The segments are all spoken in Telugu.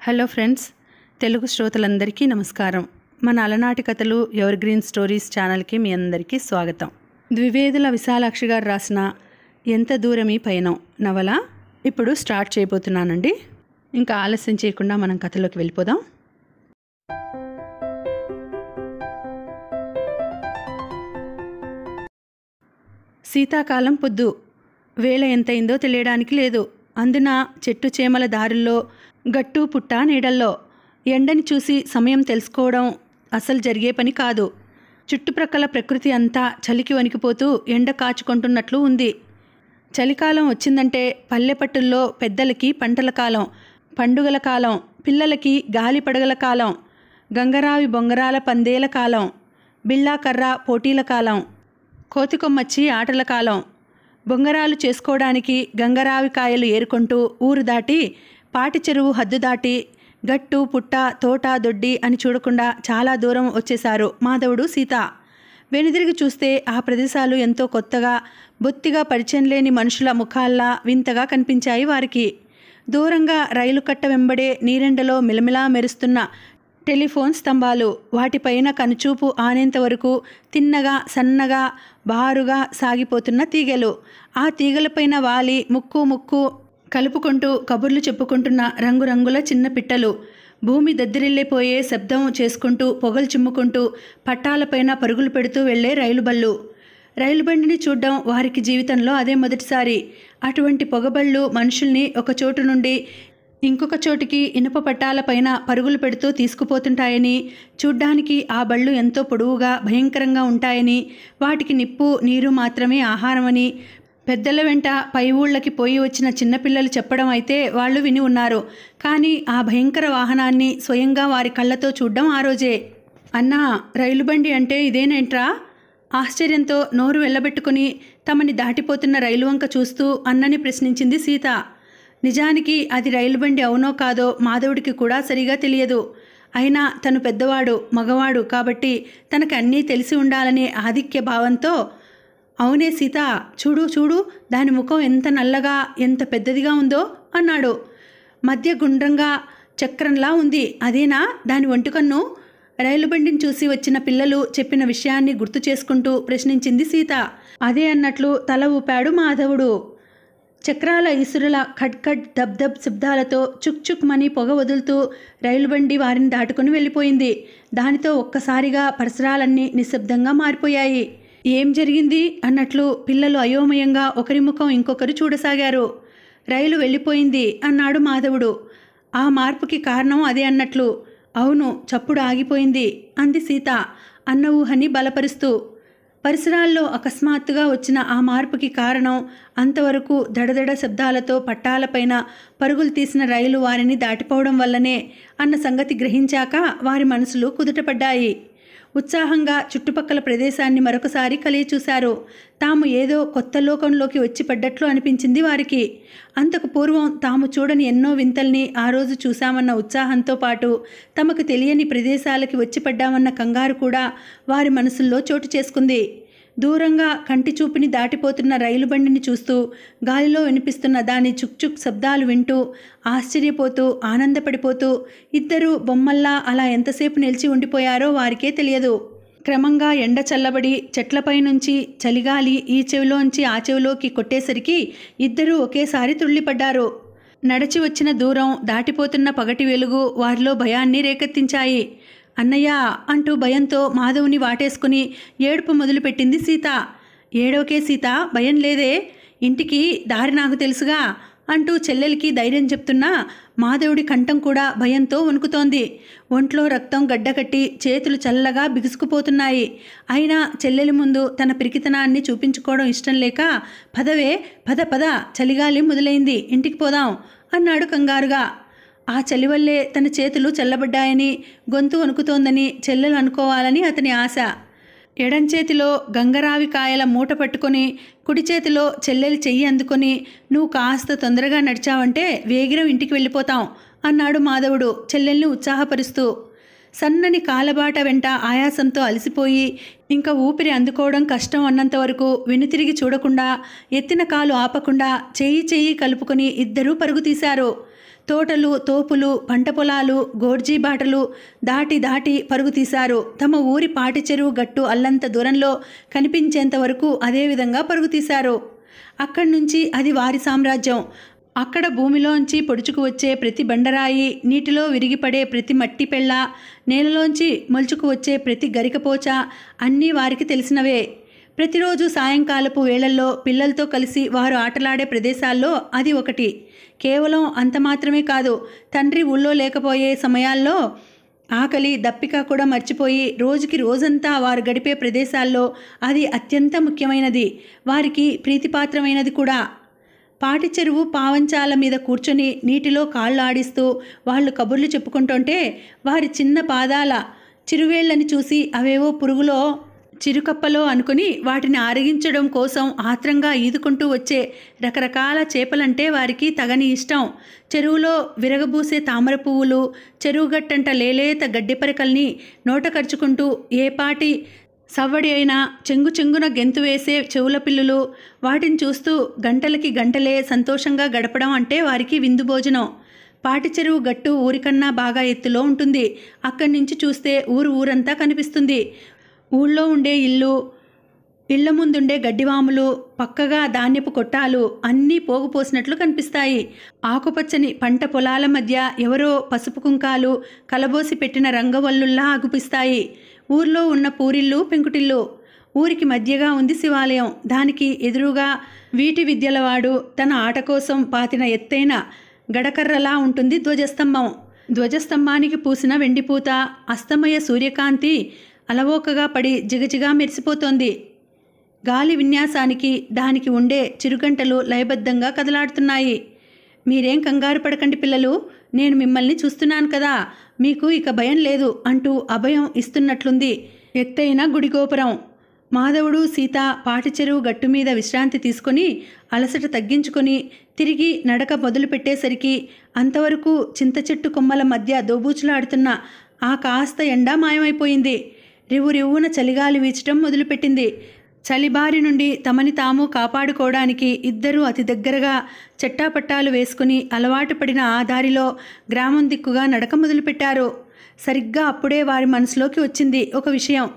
హలో ఫ్రెండ్స్, తెలుగు శ్రోతలందరికీ నమస్కారం. మన అలనాటి కథలు ఎవర్ గ్రీన్ స్టోరీస్ ఛానల్కి మీ అందరికీ స్వాగతం. ద్వివేదుల విశాలాక్షి గారు రాసిన ఎంత దూరమీ పయనం నవల ఇప్పుడు స్టార్ట్ చేయబోతున్నానండి. ఇంకా ఆలస్యం చేయకుండా మనం కథలోకి వెళ్ళిపోదాం. శీతాకాలం పొద్దు. వేళ ఎంతైందో తెలియడానికి లేదు. అందున చెట్టు చేమల దారుల్లో, గట్టు పుట్ట నీడల్లో ఎండని చూసి సమయం తెలుసుకోవడం అసలు జరిగే పని కాదు. చుట్టుప్రక్కల ప్రకృతి అంతా చలికి వణికిపోతూ ఎండ కాచుకుంటున్నట్లు ఉంది. చలికాలం వచ్చిందంటే పల్లెపట్టుల్లో పెద్దలకి పంటల కాలం, పండుగల కాలం, పిల్లలకి గాలి పడగల కాలం, గంగరావి బొంగరాల పందేల కాలం, బిళ్ళా కర్ర పోటీల కాలం, కోతికొమ్మచ్చి ఆటల కాలం. బొంగరాలు చేసుకోవడానికి గంగరావి కాయలు ఏరుకుంటూ ఊరు దాటి, పాటి చెరువు హద్దు దాటి, గట్టు పుట్ట తోట దొడ్డి అని చూడకుండా చాలా దూరం వచ్చేశారు మాధవుడు, సీత. వెనుదిరిగి చూస్తే ఆ ప్రదేశాలు ఎంతో కొత్తగా, బొత్తిగా పరిచయం లేని మనుషుల ముఖాల్లా వింతగా కనిపించాయి వారికి. దూరంగా రైలు కట్ట వెంబడే నీరెండలో మిలమిలా మెరుస్తున్న టెలిఫోన్ స్తంభాలు, వాటిపైన కనుచూపు ఆనేంత వరకు తిన్నగా సన్నగా బారుగా సాగిపోతున్న తీగలు, ఆ తీగలపైన వాలి ముక్కు కలుపుకుంటూ కబుర్లు చెప్పుకుంటున్న రంగురంగుల చిన్న పిట్టలు, భూమి దద్దిరిల్లిపోయే శబ్దం చేసుకుంటూ పొగలు చిమ్ముకుంటూ పట్టాలపైన పరుగులు పెడుతూ వెళ్లే రైలుబళ్ళు. రైలుబండిని చూడ్డం వారికి జీవితంలో అదే మొదటిసారి. అటువంటి పొగబళ్ళు మనుషుల్ని ఒక చోటు నుండి ఇంకొక చోటికి ఇనుప పట్టాలపైన పరుగులు పెడుతూ తీసుకుపోతుంటాయని, చూడ్డానికి ఆ బళ్ళు ఎంతో పొడవుగా భయంకరంగా ఉంటాయని, వాటికి నిప్పు నీరు మాత్రమే ఆహారమని పెద్దల వెంట పై ఊళ్ళకి పోయి వచ్చిన చిన్నపిల్లలు చెప్పడం అయితే వాళ్ళు విని ఉన్నారు. కానీ ఆ భయంకర వాహనాన్ని స్వయంగా వారి కళ్ళతో చూడ్డం ఆ రోజే. అన్నా, రైలుబండి అంటే ఇదేనేంట్రా? ఆశ్చర్యంతో నోరు వెళ్ళబెట్టుకుని తమని దాటిపోతున్న రైలు వంక చూస్తూ అన్నని ప్రశ్నించింది సీత. నిజానికి అది రైలుబండి అవునో కాదో మాధవుడికి కూడా సరిగా తెలియదు. అయినా తను పెద్దవాడు, మగవాడు కాబట్టి తనకు అన్నీ తెలిసి ఉండాలనే ఆధిక్య భావంతో, అవునే సీత, చూడు చూడు, దాని ముఖం ఎంత నల్లగా ఎంత పెద్దదిగా ఉందో అన్నాడు. మధ్య గుండ్రంగా చక్రంలా ఉంది, అదేనా దాని ఒంటికన్ను? రైలుబండిని చూసి వచ్చిన పిల్లలు చెప్పిన విషయాన్ని గుర్తు చేసుకుంటూ ప్రశ్నించింది సీత. అదే అన్నట్లు తల ఊపాడు మాధవుడు. చక్రాల ఇసురుల ఖడ్ ఖడ్ దబ్ దబ్ శబ్దాలతో చుక్ చుక్ మని పొగ వదులుతూ రైలుబండి వారిని దాటుకుని వెళ్ళిపోయింది. దానితో ఒక్కసారిగా పరిసరాలన్నీ నిశ్శబ్దంగా మారిపోయాయి. ఏం జరిగింది అన్నట్లు పిల్లలు అయోమయంగా ఒకరి ముఖం ఇంకొకరు చూడసాగారు. రైలు వెళ్ళిపోయింది అన్నాడు మాధవుడు. ఆ మార్పుకి కారణం అదే అన్నట్లు. అవును, చప్పుడు ఆగిపోయింది అంది సీత అన్న ఊహని బలపరుస్తూ. పరిసరాల్లో అకస్మాత్తుగా వచ్చిన ఆ మార్పుకి కారణం అంతవరకు దడదడ శబ్దాలతో పట్టాలపైన పరుగులు తీసిన రైలు వారిని దాటిపోవడం వల్లనే అన్న సంగతి గ్రహించాక వారి మనసులు కుదుటపడ్డాయి. ఉత్సాహంగా చుట్టుపక్కల ప్రదేశాన్ని మరొకసారి కలిగి చూశారు. తాము ఏదో కొత్త లోకంలోకి వచ్చి పడ్డట్లు అనిపించింది వారికి. అంతకు పూర్వం తాము చూడని ఎన్నో వింతల్ని ఆ రోజు చూశామన్న ఉత్సాహంతో పాటు తమకు తెలియని ప్రదేశాలకి వచ్చి పడ్డామన్న కంగారు కూడా వారి మనసుల్లో చోటు చేసుకుంది. దూరంగా కంటి చూపుని దాటిపోతున్న రైలుబండిని చూస్తూ, గాలిలో వినిపిస్తున్న దాని చుక్చుక్ శబ్దాలు వింటూ ఆశ్చర్యపోతూ ఆనందపడిపోతూ ఇద్దరూ బొమ్మల్లా అలా ఎంతసేపు నిలిచి ఉండిపోయారో వారికే తెలియదు. క్రమంగా ఎండ చల్లబడి చెట్లపై నుంచి చలిగాలి ఈ చెవిలోంచి ఆ చెవిలోకి కొట్టేసరికి ఇద్దరూ ఒకేసారి తుళ్ళిపడ్డారు. నడిచి వచ్చిన దూరం, దాటిపోతున్న పగటి వెలుగు వారిలో భయాన్ని రేకెత్తించాయి. అన్నయ్య అంటూ భయంతో మాధవుని వాటేసుకుని ఏడుపు మొదలుపెట్టింది సీత. ఏడోకే సీత, భయం లేదే, ఇంటికి దారి నాకు తెలుసుగా అంటూ చెల్లెలికి ధైర్యం చెప్తున్నా మాధవుడి కంఠం కూడా భయంతో వణుకుతోంది. ఒంట్లో రక్తం గడ్డకట్టి చేతులు చల్లగా బిగుసుకుపోతున్నాయి. అయినా చెల్లెలి ముందు తన పిరికితనాన్ని చూపించుకోవడం ఇష్టం లేక, పదవే పద పద, చలిగాలి మొదలైంది, ఇంటికి పోదాం అన్నాడు కంగారుగా. ఆ చలి వల్లే తన చేతులు చల్లబడ్డాయని, గొంతు వణుకుతోందని చెల్లెలు అనుకోవాలని అతని ఆశ. ఎడంచేతిలో గంగరావి కాయల మూట పట్టుకొని, కుడి చేతిలో చెల్లెలి చెయ్యి అందుకొని, నువ్వు కాస్త తొందరగా నడిచావంటే వేగిరం ఇంటికి వెళ్ళిపోతాం అన్నాడు మాధవుడు చెల్లెల్ని ఉత్సాహపరుస్తూ. సన్నని కాలబాట వెంట ఆయాసంతో అలసిపోయి ఇంకా ఊపిరి అందుకోవడం కష్టం అన్నంత వరకు వెనుతిరిగి చూడకుండా, ఎత్తిన కాలు ఆపకుండా చెయ్యి కలుపుకొని ఇద్దరూ పరుగు తీశారు. తోటలు, తోపులు, పంట పొలాలు, గోర్జీ బాటలు దాటి దాటి పరుగు తీశారు. తమ ఊరి పాటి చెరువు గట్టు అల్లంత దూరంలో కనిపించేంత వరకు అదేవిధంగా పరుగు తీశారు. అక్కడి నుంచి అది వారి సామ్రాజ్యం. అక్కడ భూమిలోంచి పొడుచుకు వచ్చే ప్రతి బండరాయి, నీటిలో విరిగిపడే ప్రతి మట్టి పెళ్ళ, నేలలోంచి మొలుచుకు వచ్చే ప్రతి గరికపోచ అన్నీ వారికి తెలిసినవే. ప్రతిరోజు సాయంకాలపు వేళల్లో పిల్లలతో కలిసి వారు ఆటలాడే ప్రదేశాల్లో అది ఒకటి. కేవలం అంత మాత్రమే కాదు, తండ్రి ఊళ్ళో లేకపోయే సమయాల్లో ఆకలి, దప్పిక కూడా మర్చిపోయి రోజుకి రోజంతా వారు గడిపే ప్రదేశాల్లో అది అత్యంత ముఖ్యమైనది, వారికి ప్రీతిపాత్రమైనది కూడా. పాటి చెరువు పావంచాల మీద కూర్చొని నీటిలో కాళ్ళు ఆడిస్తూ వాళ్ళు కబుర్లు చెప్పుకుంటుంటే వారి చిన్న పాదాల చిరువేళ్లని చూసి అవేవో పురుగులో చిరుకప్పలో అనుకుని వాటిని ఆరగించడం కోసం ఆత్రంగా ఈదుకుంటూ వచ్చే రకరకాల చేపలంటే వారికి తగని ఇష్టం. చెరువులో విరగబూసే తామర పువ్వులు, చెరువుగట్టంట లేలేత గడ్డిపరకల్ని నోట కరుచుకుంటూ ఏపాటి సవ్వడి అయినా చెంగు చెంగున గెంతు వేసే చెవుల పిల్లులు, వాటిని చూస్తూ గంటలకి గంటలే సంతోషంగా గడపడం అంటే వారికి విందు భోజనం. పాటి చెరువు గట్టు ఊరికన్నా బాగా ఎత్తులో ఉంటుంది. అక్కడి నుంచి చూస్తే ఊరంతా కనిపిస్తుంది. ఊళ్ళో ఉండే ఇళ్ల ముందుండే గడ్డివాములు, పక్కగా ధాన్యపు కొట్టాలు అన్నీ పోగుపోసినట్లు కనిపిస్తాయి. ఆకుపచ్చని పంట పొలాల మధ్య ఎవరో పసుపు కుంకాలు కలబోసి పెట్టిన రంగవల్లుల్లా అగుపిస్తాయి. ఊర్లో ఉన్న పూరిళ్ళు, పెంకుటిల్లు. ఊరికి మధ్యగా ఉంది శివాలయం. దానికి ఎదురుగా వీటి విద్యలవాడు తన ఆట కోసం పాతిన ఎత్తైన గడకర్రలా ఉంటుంది ధ్వజస్తంభం. ధ్వజస్తంభానికి పూసిన వెండిపూత అస్తమయ సూర్యకాంతి అలవోకగా పడి జిగజిగా మెరిసిపోతోంది. గాలి విన్యాసానికి దానికి ఉండే చిరుగంటలు లయబద్ధంగా కదలాడుతున్నాయి. మీరేం కంగారు పడకండి పిల్లలు, నేను మిమ్మల్ని చూస్తున్నాను కదా, మీకు ఇక భయం లేదు అంటూ అభయం ఇస్తున్నట్లుంది ఎత్తైన గుడి గోపురం. మాధవుడు, సీత పాటి చెరువు గట్టు మీద విశ్రాంతి తీసుకొని అలసట తగ్గించుకొని తిరిగి నడక మొదలుపెట్టేసరికి అంతవరకు చింత చెట్టు కొమ్మల మధ్య దోబూచులాడుతున్న ఆ కాస్త ఎండ మాయమైపోయింది. రివ్వున చలిగాలి వీచటం మొదలుపెట్టింది. చలిబారి నుండి తమని తాము కాపాడుకోవడానికి ఇద్దరూ అతి దగ్గరగా చెట్టాపట్టాలు వేసుకుని అలవాటు పడిన ఆ దారిలో గ్రామం దిక్కుగా నడక మొదలుపెట్టారు. సరిగ్గా అప్పుడే వారి మనసులోకి వచ్చింది ఒక విషయం.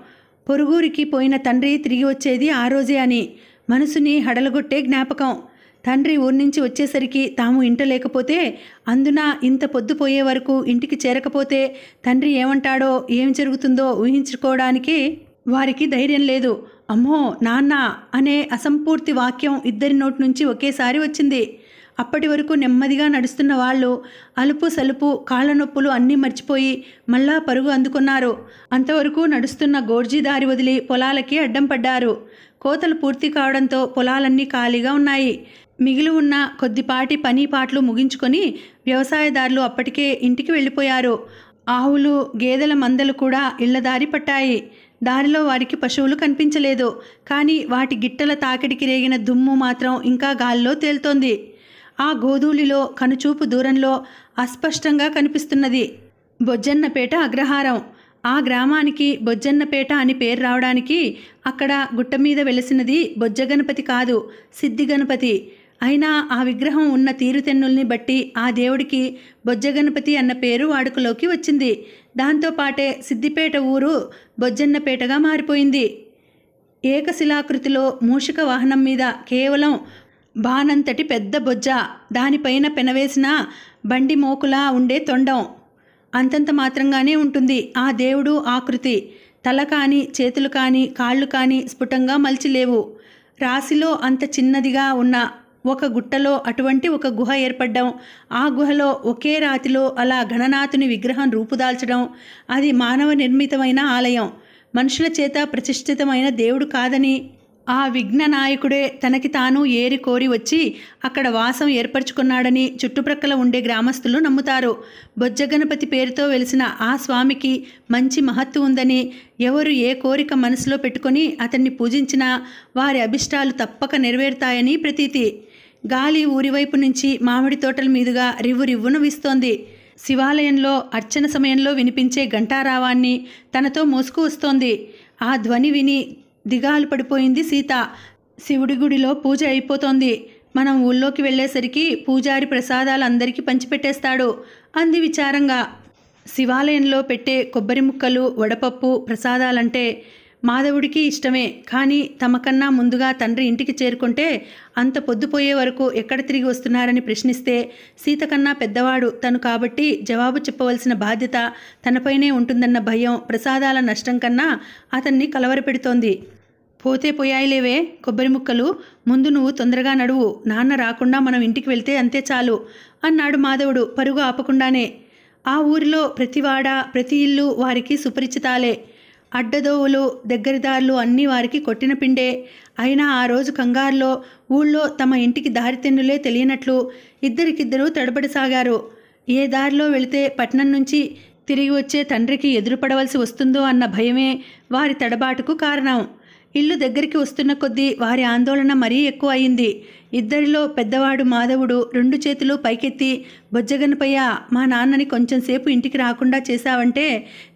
పొరుగురికి పోయిన తండ్రి తిరిగి వచ్చేది ఆ రోజే అని మనసుని హడలగొట్టే జ్ఞాపకం. తండ్రి ఊరి నుంచి వచ్చేసరికి తాము ఇంట లేకపోతే, అందున ఇంత పొద్దుపోయే వరకు ఇంటికి చేరకపోతే తండ్రి ఏమంటాడో, ఏం జరుగుతుందో ఊహించుకోవడానికి వారికి ధైర్యం లేదు. అమ్మో నాన్న అనే అసంపూర్తి వాక్యం ఇద్దరి నోటి నుంచి ఒకేసారి వచ్చింది. అప్పటి వరకు నెమ్మదిగా నడుస్తున్న వాళ్ళు అలుపు సలుపు కాళ్ళ నొప్పులు అన్నీ మర్చిపోయి మళ్ళా పరుగు అందుకున్నారు. అంతవరకు నడుస్తున్న గోర్జీ దారి వదిలి పొలాలకి అడ్డం పడ్డారు. కోతలు పూర్తి కావడంతో పొలాలన్నీ ఖాళీగా ఉన్నాయి. మిగిలి ఉన్న కొద్దిపాటి పని పాటలు ముగించుకొని వ్యవసాయదారులు అప్పటికే ఇంటికి వెళ్ళిపోయారు. ఆవులు, గేదెల మందలు కూడా ఇళ్లదారి పట్టాయి. దారిలో వారికి పశువులు కనిపించలేదు. కానీ వాటి గిట్టల తాకిడికి రేగిన దుమ్ము మాత్రం ఇంకా గాల్లో తేలుతోంది. ఆ గోధూళిలో కనుచూపు దూరంలో అస్పష్టంగా కనిపిస్తున్నది బొజ్జన్నపేట అగ్రహారం. ఆ గ్రామానికి బొజ్జన్నపేట అని పేరు రావడానికి అక్కడ గుట్ట మీద వెలసినది బొజ్జగణపతి కాదు, సిద్ధి గణపతి. అయినా ఆ విగ్రహం ఉన్న తీరుతెన్నుల్ని బట్టి ఆ దేవుడికి బొజ్జగణపతి అన్న పేరు వాడుకలోకి వచ్చింది. దాంతోపాటే సిద్దిపేట ఊరు బొజ్జన్నపేటగా మారిపోయింది. ఏకశిలాకృతిలో మూషిక వాహనం మీద కేవలం బానంతటి పెద్ద బొజ్జ, దానిపైన పెనవేసిన బండి మోకులా ఉండే తొండం, అంతంత మాత్రంగానే ఉంటుంది ఆ దేవుడు ఆకృతి. తల కానీ, చేతులు కానీ, కాళ్ళు కానీ స్ఫుటంగా మలిచి లేవు. రాశిలో అంత చిన్నదిగా ఉన్న ఒక గుట్టలో అటువంటి ఒక గుహ ఏర్పడ్డం, ఆ గుహలో ఒకే రాతిలో అలా గణనాథుని విగ్రహం రూపుదాల్చడం, అది మానవ నిర్మితమైన ఆలయం, మనుషుల చేత ప్రతిష్ఠితమైన దేవుడు కాదని ఆ విఘ్న నాయకుడే తనకి తాను ఏరి కోరి వచ్చి అక్కడ వాసం ఏర్పరచుకున్నాడని చుట్టుప్రక్కల ఉండే గ్రామస్తులు నమ్ముతారు. బొజ్జగణపతి పేరుతో వెలిసిన ఆ స్వామికి మంచి మహత్తు ఉందని, ఎవరు ఏ కోరిక మనసులో పెట్టుకొని అతన్ని పూజించినా వారి అభిష్టాలు తప్పక నెరవేరుతాయని ప్రతీతి. గాలి ఊరివైపు నుంచి మామిడి తోటల మీదుగా రివ్వున వీస్తోంది. శివాలయంలో అర్చన సమయంలో వినిపించే ఘంటారావాన్ని తనతో మోసుకు వస్తోంది. ఆ ధ్వని విని దిగాలు పడిపోయింది సీత. శివుడి గుడిలో పూజ అయిపోతోంది. మనం ఊళ్ళోకి వెళ్ళేసరికి పూజారి ప్రసాదాలు అందరికీ పంచిపెట్టేస్తాడు అంది విచారంగా. శివాలయంలో పెట్టే కొబ్బరి ముక్కలు, వడపప్పు ప్రసాదాలంటే మాధవుడికి ఇష్టమే. కానీ తమకన్నా ముందుగా తండ్రి ఇంటికి చేరుకుంటే అంత పొద్దుపోయే వరకు ఎక్కడ తిరిగి వస్తున్నారని ప్రశ్నిస్తే సీత కన్నా పెద్దవాడు తను కాబట్టి జవాబు చెప్పవలసిన బాధ్యత తనపైనే ఉంటుందన్న భయం ప్రసాదాల నష్టం కన్నా అతన్ని కలవరపెడుతోంది. పోతే పోయాయిలేవే కొబ్బరి ముక్కలు, ముందు నువ్వు తొందరగా నడువు, నాన్న రాకుండా మనం ఇంటికి వెళ్తే అంతే చాలు అన్నాడు మాధవుడు పరుగు ఆపకుండానే. ఆ ఊరిలో ప్రతివాడ ప్రతి ఇల్లు వారికి సుపరిచితాలే. అడ్డదోవులు దగ్గరిదారులు అన్నీ వారికి కొట్టిన పిండే. అయినా ఆ రోజు కంగారులో ఊళ్ళో తమ ఇంటికి దారితెన్నులే తెలియనట్లు ఇద్దరికిద్దరూ తడబడసాగారు. ఏ దారిలో వెళితే పట్నం నుంచి తిరిగి వచ్చే తండ్రికి ఎదురుపడవలసి వస్తుందో అన్న భయమే వారి తడబాటుకు కారణం. ఇల్లు దగ్గరికి వస్తున్న కొద్దీ వారి ఆందోళన మరీ ఎక్కువ అయింది. ఇద్దరిలో పెద్దవాడు మాధవుడు 2 చేతులు పైకెత్తి, బొజ్జగనపయ్య, మా నాన్నని కొంచెంసేపు ఇంటికి రాకుండా చేశావంటే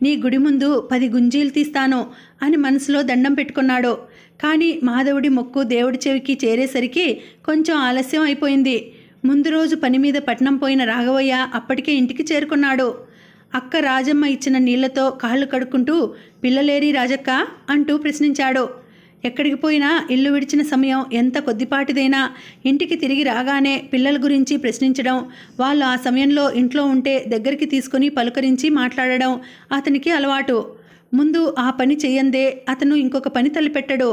నీ గుడి ముందు 10 గుంజీలు తీస్తాను అని మనసులో దండం పెట్టుకున్నాడు. కానీ మాధవుడి మొక్కు దేవుడి చెవికి చేరేసరికి కొంచెం ఆలస్యం అయిపోయింది. ముందు రోజు పని మీద పట్నం పోయిన రాఘవయ్య అప్పటికే ఇంటికి చేరుకున్నాడు. అక్క రాజమ్మ ఇచ్చిన నీళ్లతో కాళ్ళు కడుక్కుంటూ పిల్లలేరి రాజక్క అంటూ ప్రశ్నించాడు. ఎక్కడికి పోయినా ఇల్లు విడిచిన సమయం ఎంత కొద్దిపాటిదైనా ఇంటికి తిరిగి రాగానే పిల్లల గురించి ప్రశ్నించడం, వాళ్ళు ఆ సమయంలో ఇంట్లో ఉంటే దగ్గరికి తీసుకుని పలుకరించి మాట్లాడడం అతనికి అలవాటు. ముందు ఆ పని చెయ్యందే అతను ఇంకొక పని తలపెట్టడు.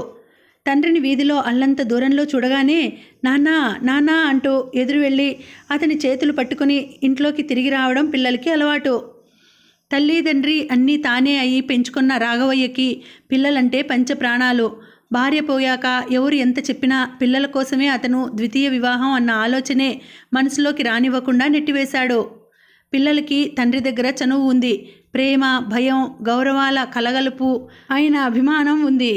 తండ్రిని వీధిలో అల్లంత దూరంలో చూడగానే నాన్నా నాన్నా అంటూ ఎదురు వెళ్ళి అతని చేతులు పట్టుకుని ఇంట్లోకి తిరిగి రావడం పిల్లలకి అలవాటు. తల్లి తండ్రి అన్నీ తానే అయ్యి పెంచుకున్న రాఘవయ్యకి పిల్లలంటే పంచప్రాణాలు. భార్య పోయాక ఎవరు ఎంత చెప్పినా పిల్లల కోసమే అతను ద్వితీయ వివాహం అన్న ఆలోచనే మనసులోకి రానివ్వకుండా నెట్టివేశాడు. పిల్లలకి తండ్రి దగ్గర చనువు ఉంది, ప్రేమ, భయం, గౌరవాల కలగలుపు అయిన అభిమానం ఉంది.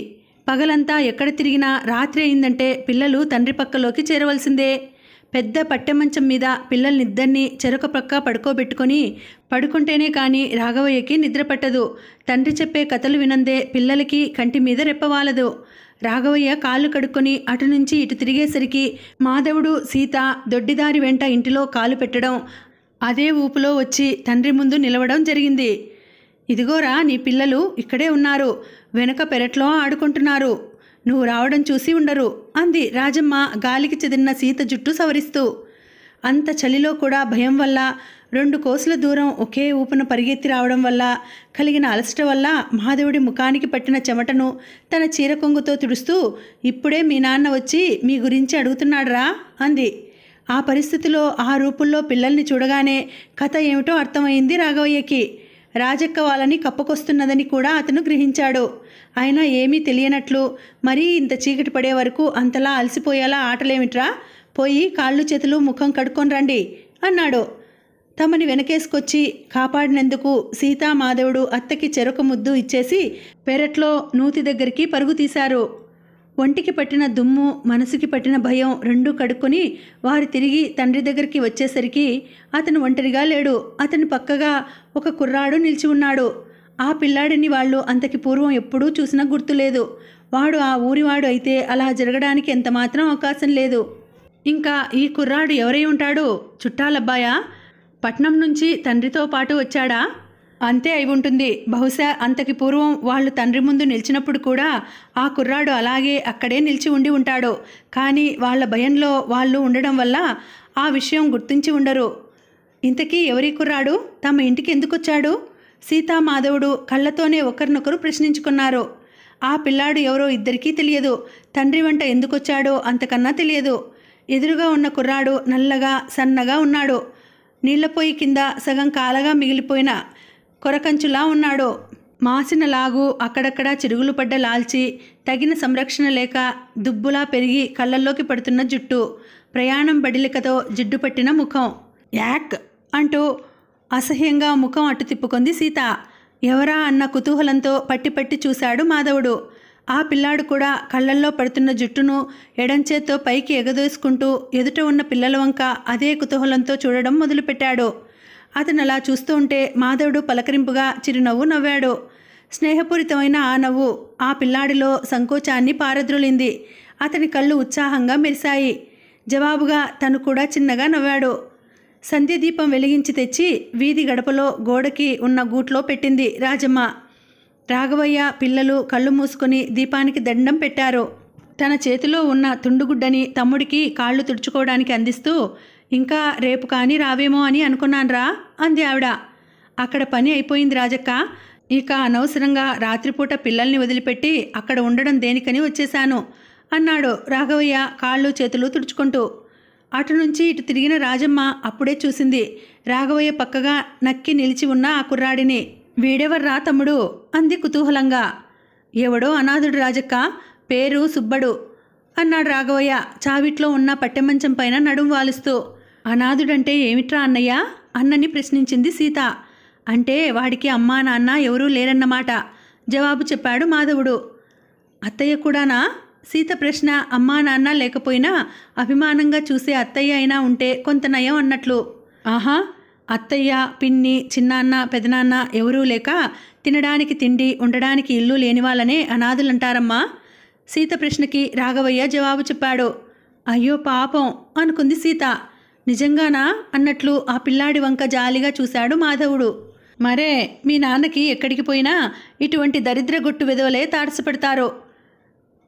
పగలంతా ఎక్కడ తిరిగినా రాత్రి అయిందంటే పిల్లలు తండ్రి పక్కలోకి చేరవలసిందే. పెద్ద పట్టెమంచం మీద పిల్లల్నిద్దరినీ చెరొక పక్క పడుకోబెట్టుకొని పడుకుంటేనే కానీ రాఘవయ్యకి నిద్ర పట్టదు. తండ్రి చెప్పే కథలు వినందే పిల్లలకి కంటి మీద రెప్పవాలదు. రాఘవయ్య కాళ్ళు కడుక్కొని అటు నుంచి ఇటు తిరిగేసరికి మాధవుడు, సీత దొడ్డిదారి వెంట ఇంటిలో కాలు పెట్టడం, అదే ఊపులో వచ్చి తండ్రి ముందు నిలవడం జరిగింది. ఇదిగోరా నీ పిల్లలు ఇక్కడే ఉన్నారు, వెనక పెరట్లో ఆడుకుంటున్నారు, నువ్వు రావడం చూసి ఉండరు అంది రాజమ్మ గాలికి చెదిరిన సీత జుట్టు సవరిస్తూ. అంత చలిలో కూడా భయం వల్ల 2 కోసుల దూరం ఒకే ఊపున పరిగెత్తి రావడం వల్ల కలిగిన అలసట వల్ల మాధవుడి ముఖానికి పట్టిన చెమటను తన చీర కొంగుతో తుడుస్తూ, ఇప్పుడే మీ నాన్న వచ్చి మీ గురించి అడుగుతున్నాడురా అంది. ఆ పరిస్థితిలో ఆ రూపుల్లో పిల్లల్ని చూడగానే కథ ఏమిటో అర్థమైంది రాఘవయ్యకి. రాజక్క వాళ్ళని కప్పుకొస్తున్నదని కూడా అతను గ్రహించాడు. అయినా ఏమీ తెలియనట్లు మరీ ఇంత చీకటి పడే వరకు అంతలా అలసిపోయేలా ఆటలేమిట్రా, పోయి కాళ్ళు చేతులు ముఖం కడుక్కొని రండి అన్నాడు. తమని వెనకేసుకొచ్చి కాపాడినందుకు సీతామాధవుడు అత్తకి చెరొక ముద్దు ఇచ్చేసి పెరట్లో నూతి దగ్గరికి పరుగు తీశారు. ఒంటికి పట్టిన దుమ్ము, మనసుకి పట్టిన భయం రెండూ కడుక్కొని వారు తిరిగి తండ్రి దగ్గరికి వచ్చేసరికి అతను ఒంటరిగా లేడు. అతని పక్కగా ఒక కుర్రాడు నిలిచి ఉన్నాడు. ఆ పిల్లాడిని వాళ్ళు అంతకి పూర్వం ఎప్పుడూ చూసినా గుర్తులేదు. వాడు ఆ ఊరివాడు అయితే అలా జరగడానికి ఎంత మాత్రం అవకాశం లేదు. ఇంకా ఈ కుర్రాడు ఎవరై ఉంటాడు? చుట్టాలబ్బాయా? పట్నం నుంచి తండ్రితో పాటు వచ్చాడా? అంతే అయి ఉంటుంది. బహుశా అంతకి పూర్వం వాళ్ళు తండ్రి ముందు నిలిచినప్పుడు కూడా ఆ కుర్రాడు అలాగే అక్కడే నిలిచి ఉండి ఉంటాడు. కానీ వాళ్ళ భయంలో వాళ్ళు ఉండడం వల్ల ఆ విషయం గుర్తించి ఉండరు. ఇంతకీ ఎవరి కుర్రాడు? తమ ఇంటికి ఎందుకొచ్చాడు? సీతామాధవుడు కళ్ళతోనే ఒకరినొకరు ప్రశ్నించుకున్నారు. ఆ పిల్లాడు ఎవరో ఇద్దరికీ తెలియదు. తండ్రి వెంట ఎందుకొచ్చాడో అంతకన్నా తెలియదు. ఎదురుగా ఉన్న కుర్రాడు నల్లగా సన్నగా ఉన్నాడు. నీళ్లపొయ్యి కింద సగం కాలగా మిగిలిపోయిన కొరకంచులా ఉన్నాడు. మాసిన లాగు, అక్కడక్కడా చిరుగులు పడ్డ లాల్చి, తగిన సంరక్షణ లేక దుబ్బులా పెరిగి కళ్ళల్లోకి పడుతున్న జుట్టు, ప్రయాణం బడిలికతో జిడ్డు పట్టిన ముఖం. యాక్ అంటూ అసహ్యంగా ముఖం అటు తిప్పుకుంది సీత. ఎవరా అన్న కుతూహలంతో పట్టి పట్టి చూశాడు మాధవుడు. ఆ పిల్లాడు కూడా కళ్ళల్లో పడుతున్న జుట్టును ఎడంచేత్తో పైకి ఎగదోసుకుంటూ ఎదుట ఉన్న పిల్లల వంక అదే కుతూహలంతో చూడడం మొదలుపెట్టాడు. అతను అలా చూస్తూ ఉంటే మాధవుడు పలకరింపుగా చిరునవ్వు నవ్వాడు. స్నేహపూరితమైన ఆ నవ్వు ఆ పిల్లాడిలో సంకోచాన్ని పారద్రోలింది. అతని కళ్ళు ఉత్సాహంగా మెరిశాయి. జవాబుగా తను కూడా చిన్నగా నవ్వాడు. సంధ్య దీపం వెలిగించి తెచ్చి వీధి గడపలో గోడకి ఉన్న గూట్లో పెట్టింది రాజమ్మ. రాఘవయ్య పిల్లలు కళ్ళు మూసుకొని దీపానికి దండం పెట్టారు. తన చేతిలో ఉన్న తుండుగుడ్డని తమ్ముడికి కాళ్ళు తుడుచుకోవడానికి అందిస్తూ, ఇంకా రేపు కానీ రావేమో అని అనుకున్నాన్రా అంది ఆవిడ. అక్కడ పని అయిపోయింది రాజక్క, ఇక అనవసరంగా రాత్రిపూట పిల్లల్ని వదిలిపెట్టి అక్కడ ఉండడం దేనికని వచ్చేశాను అన్నాడు రాఘవయ్య కాళ్ళు చేతులు తుడుచుకుంటూ. అటు నుంచి ఇటు తిరిగిన రాజమ్మ అప్పుడే చూసింది రాఘవయ్య పక్కగా నక్కి నిలిచి ఉన్న ఆ కుర్రాడిని. వీడెవర్రా తమ్ముడు అంది కుతూహలంగా. ఎవడో అనాథుడు రాజక్క, పేరు సుబ్బడు అన్నాడు రాఘవయ్య చావిట్లో ఉన్న పట్టెమంచం పైన నడుం వాలుస్తూ. అనాథుడంటే ఏమిట్రా అన్నయ్య అన్నని ప్రశ్నించింది సీత. అంటే వాడికి అమ్మా నాన్న ఎవరూ లేరన్నమాట జవాబు చెప్పాడు మాధవుడు. అత్తయ్య కూడానా? సీత ప్రశ్న అమ్మా నాన్న లేకపోయినా అభిమానంగా చూసే అత్తయ్య అయినా ఉంటే కొంత నయం అన్నట్లు. ఆహా, అత్తయ్య, పిన్ని, చిన్నాన్న, పెదనాన్న ఎవరూ లేక తినడానికి తిండి, ఉండడానికి ఇల్లు లేని వాళ్ళనే అనాథులంటారమ్మా. సీత ప్రశ్నకి రాఘవయ్య జవాబు చెప్పాడు. అయ్యో పాపం అనుకుంది సీత. నిజంగానా అన్నట్లు ఆ పిల్లాడి వంక జాలిగా చూశాడు మాధవుడు. మరే, మీ నాన్నకి ఎక్కడికి పోయినా ఇటువంటి దరిద్ర గుట్టు విధవలే తారసపడతారు.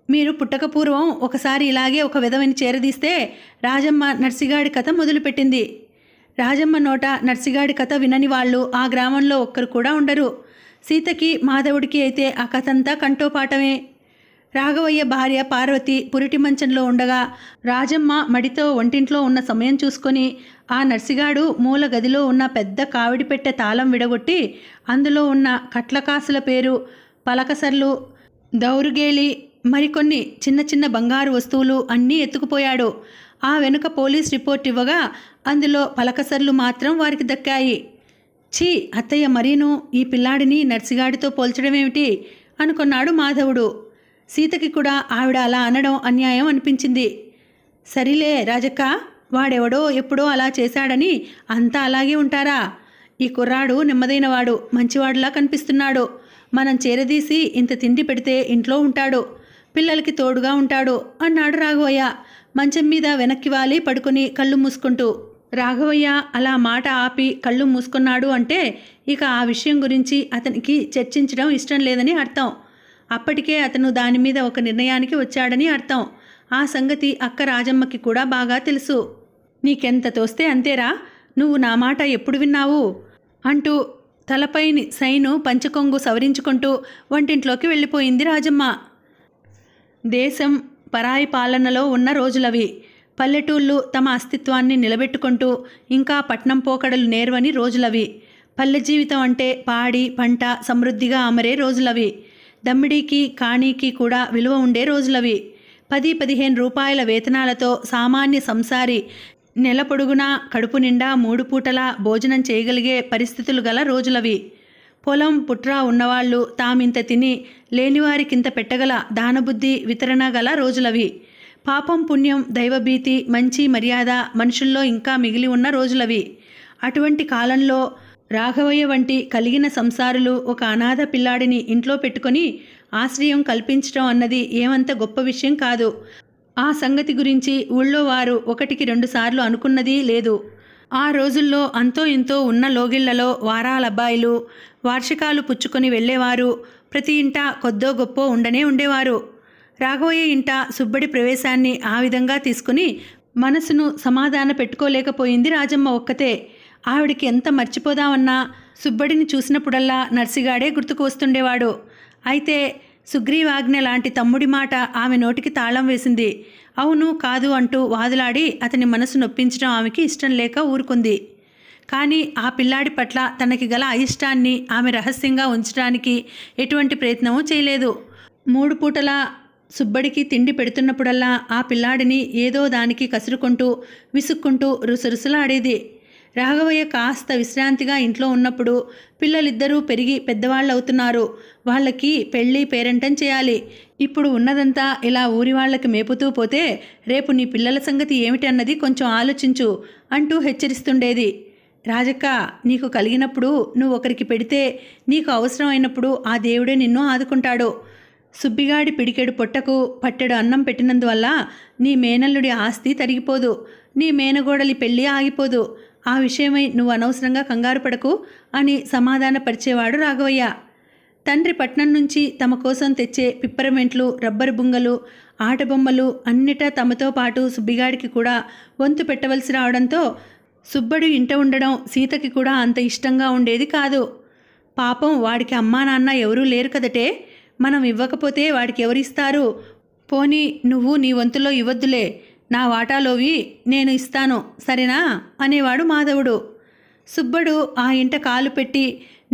మీరు పుట్టకపూర్వం ఒకసారి ఇలాగే ఒక విధవని చేరదీస్తే రాజమ్మ నర్సిగాడి కథ మొదలుపెట్టింది. రాజమ్మ నోట నర్సిగాడి కథ వినని వాళ్ళు ఆ గ్రామంలో ఒక్కరు కూడా ఉండరు. సీతకి మాధవుడికి అయితే ఆ కథంతా కంఠోపాఠమే. రాఘవయ్య భార్య పార్వతి పురిటి మంచంలో ఉండగా రాజమ్మ మడితో వంటింట్లో ఉన్న సమయం చూసుకొని ఆ నర్సిగాడు మూల గదిలో ఉన్న పెద్ద కావిడి పెట్టె తాళం విడగొట్టి అందులో ఉన్న కట్లకాసుల పేరు, పలకసర్లు, దౌరుగేలి, మరికొన్ని చిన్న చిన్న బంగారు వస్తువులు అన్నీ ఎత్తుకుపోయాడు. ఆ వెనుక పోలీస్ రిపోర్ట్ ఇవ్వగా అందులో పలకసర్లు మాత్రం వారికి దక్కాయి. ఛీ, అత్తయ్య మరీను ఈ పిల్లాడిని నర్సిగాడితో పోల్చడమేమిటి అనుకున్నాడు మాధవుడు. సీతకి కూడా ఆవిడ అలా అనడం అన్యాయం అనిపించింది. సరిలే రాజక్క, వాడెవడో ఎప్పుడో అలా చేశాడని అంతా అలాగే ఉంటారా? ఈ కుర్రాడు నెమ్మదైనవాడు, మంచివాడులా కనిపిస్తున్నాడు. మనం చేరదీసి ఇంత తిండి పెడితే ఇంట్లో ఉంటాడు, పిల్లలకి తోడుగా ఉంటాడు అన్నాడు రాఘవయ్య మంచం మీద వెనక్కి వాలి పడుకుని కళ్ళు మూసుకుంటూ. రాఘవయ్య అలా మాట ఆపి కళ్ళు మూసుకున్నాడు అంటే ఇక ఆ విషయం గురించి అతనికి చర్చించడం ఇష్టం లేదని అర్థం. అప్పటికే అతను దాని మీద ఒక నిర్ణయానికి వచ్చాడని అర్థం. ఆ సంగతి అక్క రాజమ్మకి కూడా బాగా తెలుసు. నీకెంత తోస్తే అంతేరా, నువ్వు నా మాట ఎప్పుడు విన్నావు అంటూ తలపైని సైను పంచకొంగు సవరించుకుంటూ వంటింట్లోకి వెళ్ళిపోయింది రాజమ్మ. దేశం పరాయి పాలనలో ఉన్న రోజులవి. పల్లెటూళ్ళు తమ అస్తిత్వాన్ని నిలబెట్టుకుంటూ ఇంకా పట్నం పోకడలు నేర్వని రోజులవి. పల్లె జీవితం అంటే పాడి పంట సమృద్ధిగా అమరే రోజులవి. దమ్మిడీకి కాణీకి కూడా విలువ ఉండే రోజులవి. 10-15 రూపాయల వేతనాలతో సామాన్య సంసారి నెల పొడుగునా కడుపు నిండా 3 పూటలా భోజనం చేయగలిగే పరిస్థితులు గల రోజులవి. పొలం పుట్రా ఉన్నవాళ్ళు తామింత తిని లేనివారికింత పెట్టగల దానబుద్ధి వితరణ గల రోజులవి. పాపం పుణ్యం దైవభీతి మంచి మర్యాద మనుషుల్లో ఇంకా మిగిలి ఉన్న రోజులవి. అటువంటి కాలంలో రాఘవయ్య వంటి కలిగిన సంసారులు ఒక అనాథ పిల్లాడిని ఇంట్లో పెట్టుకొని ఆశ్రయం కల్పించడం అన్నది ఏమంత గొప్ప విషయం కాదు. ఆ సంగతి గురించి ఊళ్ళో వారు 1-2 సార్లు అనుకున్నది లేదు. ఆ రోజుల్లో అంతో ఇంతో ఉన్న లోగిళ్లలో వారాలబ్బాయిలు వార్షికాలు పుచ్చుకొని వెళ్ళేవారు. ప్రతి ఇంట కొద్దో గొప్పో ఉండనే ఉండేవారు. రాఘవయ్య ఇంట సుబ్బడి ప్రవేశాన్ని ఆ విధంగా తీసుకుని మనసును సమాధాన పెట్టుకోలేకపోయింది రాజమ్మ ఒక్కతే. ఆవిడికి ఎంత మర్చిపోదామన్నా సుబ్బడిని చూసినప్పుడల్లా నర్సిగాడే గుర్తుకు వస్తుండేవాడు. అయితే సుగ్రీవాజ్ఞ లాంటి తమ్ముడి మాట ఆమె నోటికి తాళం వేసింది. అవును కాదు అంటూ వాదులాడి అతని మనసు నొప్పించడం ఆమెకి ఇష్టం లేక ఊరుకుంది. కానీ ఆ పిల్లాడి పట్ల తనకి గల అయిష్టాన్ని ఆమె రహస్యంగా ఉంచడానికి ఎటువంటి ప్రయత్నమూ చేయలేదు. 3 పూటలా సుబ్బడికి తిండి పెడుతున్నప్పుడల్లా ఆ పిల్లాడిని ఏదో దానికి కసురుకుంటూ విసుక్కుంటూ రుసరుసలాడేది. రాఘవయ్య కాస్త విశ్రాంతిగా ఇంట్లో ఉన్నప్పుడు పిల్లలిద్దరూ పెరిగి పెద్దవాళ్ళవుతున్నారు. వాళ్ళకి పెళ్ళి పేరంటం చేయాలి. ఇప్పుడు ఉన్నదంతా ఇలా ఊరి వాళ్ళకి మేపుతూ పోతే రేపు నీ పిల్లల సంగతి ఏమిటన్నది కొంచెం ఆలోచించు అంటూ హెచ్చరిస్తుండేది. రాజక్క, నీకు కలిగినప్పుడు నువ్వు ఒకరికి పెడితే నీకు అవసరం అయినప్పుడు ఆ దేవుడే నిన్ను ఆదుకుంటాడు. సుబ్బిగాడి పిడికెడు పొట్టకు పట్టెడు అన్నం పెట్టినందువల్ల నీ మేనల్లుడి ఆస్తి తరిగిపోదు, నీ మేనగోడలి పెళ్ళి ఆగిపోదు. ఆ విషయమై నువ్వు అనవసరంగా కంగారు పడకు అని సమాధానపరిచేవాడు రాఘవయ్య. తండ్రి పట్నం నుంచి తమ కోసం తెచ్చే పిప్పరమెంట్లు, రబ్బరు బుంగలు, ఆటబొమ్మలు అన్నిటా తమతో పాటు సుబ్బిగాడికి కూడా వంతు పెట్టవలసి రావడంతో సుబ్బడు ఇంట ఉండడం సీతకి కూడా అంత ఇష్టంగా ఉండేది కాదు. పాపం వాడికి అమ్మా నాన్న ఎవరూ లేరు కదటే, మనం ఇవ్వకపోతే వాడికి ఎవరిస్తారు, పోనీ నువ్వు నీ వంతులో ఇవ్వద్దులే, నా వాటాలోవి నేను ఇస్తాను సరేనా అనేవాడు మాధవుడు. సుబ్బడు ఆ ఇంట కాలు పెట్టి